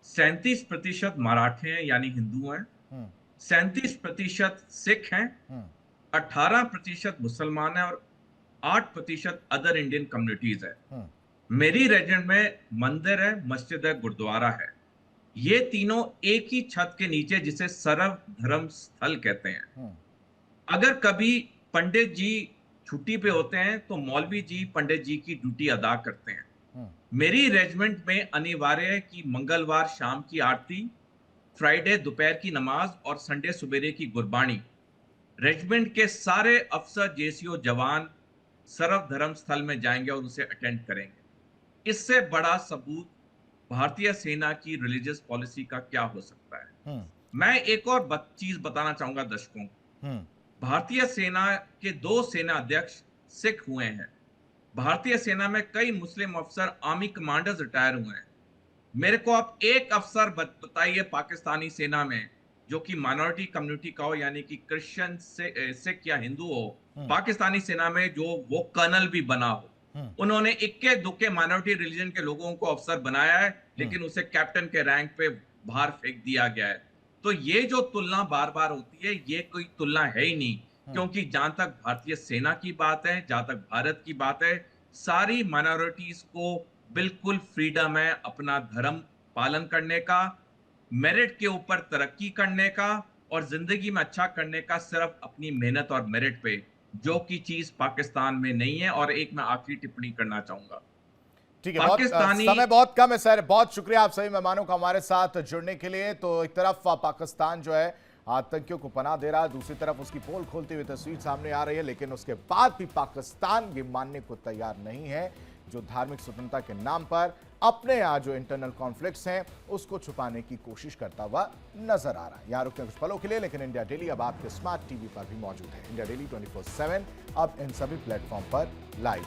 37% मराठे हैं यानी हिंदू हैं, 37% सिख हैं, 18% मुसलमान हैं और 8% अदर इंडियन कम्युनिटीज है। मेरी रेजिमेंट में मंदिर है, मस्जिद है, गुरुद्वारा है। ये तीनों एक ही छत के नीचे, जिसे सर्व धर्म स्थल कहते हैं। अगर कभी पंडित जी छुट्टी पे होते हैं तो मौलवी जी पंडित जी की ड्यूटी अदा करते हैं। मेरी रेजिमेंट में अनिवार्य है कि मंगलवार शाम की आरती, फ्राइडे दोपहर की नमाज और संडे सवेरे की गुरबानी रेजिमेंट के सारे अफसर, जेसीओ, जवान सर्व धर्म स्थल में जाएंगे और उसे अटेंड करेंगे। इससे बड़ा सबूत भारतीय सेना की रिलीजियस पॉलिसी का क्या हो सकता है? मैं एक और चीज बताना चाहूंगा दर्शकों को। भारतीय सेना के 2 सेना अध्यक्ष सिख हुए हैं। भारतीय सेना में कई मुस्लिम अफसर, आर्मी कमांडर्स रिटायर हुए हैं। मेरे को आप एक अफसर बताइए पाकिस्तानी सेना में जो कि माइनॉरिटी कम्युनिटी का हो, यानी कि क्रिश्चियन, सिख या हिंदू हो, पाकिस्तानी सेना में जो वो कर्नल भी बना हो। उन्होंने इक्के दुक्के माइनॉरिटी रिलीजन के लोगों को अफसर बनाया है, लेकिन उसे कैप्टन के रैंक पे बाहर फेंक दिया गया है। तो ये जो तुलना बार बार होती है, ये कोई तुलना है ही नहीं, क्योंकि जहां तक भारतीय सेना की बात है, जहां तक भारत की बात है, सारी माइनॉरिटीज को बिल्कुल फ्रीडम है अपना धर्म पालन करने का, मेरिट के ऊपर तरक्की करने का और जिंदगी में अच्छा करने का, सिर्फ अपनी मेहनत और मेरिट पे, जो की चीज पाकिस्तान में नहीं है। और एक मैं आखिरी टिप्पणी करना चाहूंगा। ठीक है, समय बहुत कम है सर, बहुत शुक्रिया आप सभी मेहमानों का हमारे साथ जुड़ने के लिए। तो एक तरफ पाकिस्तान जो है आतंकियों को पनाह दे रहा है, दूसरी तरफ उसकी पोल खोलती हुई तस्वीर सामने आ रही है, लेकिन उसके बाद भी पाकिस्तान ये मानने को तैयार नहीं है जो धार्मिक स्वतंत्रता के नाम पर अपने यहाँ जो इंटरनल कॉन्फ्लिक्ट्स हैं उसको छुपाने की कोशिश करता हुआ नजर आ रहा है। यहाँ रुकते हैं कुछ पलों के लिए, लेकिन इंडिया डेली अब आपके स्मार्ट टीवी पर भी मौजूद है। इंडिया डेली 24/7 अब इन सभी प्लेटफॉर्म पर लाइव।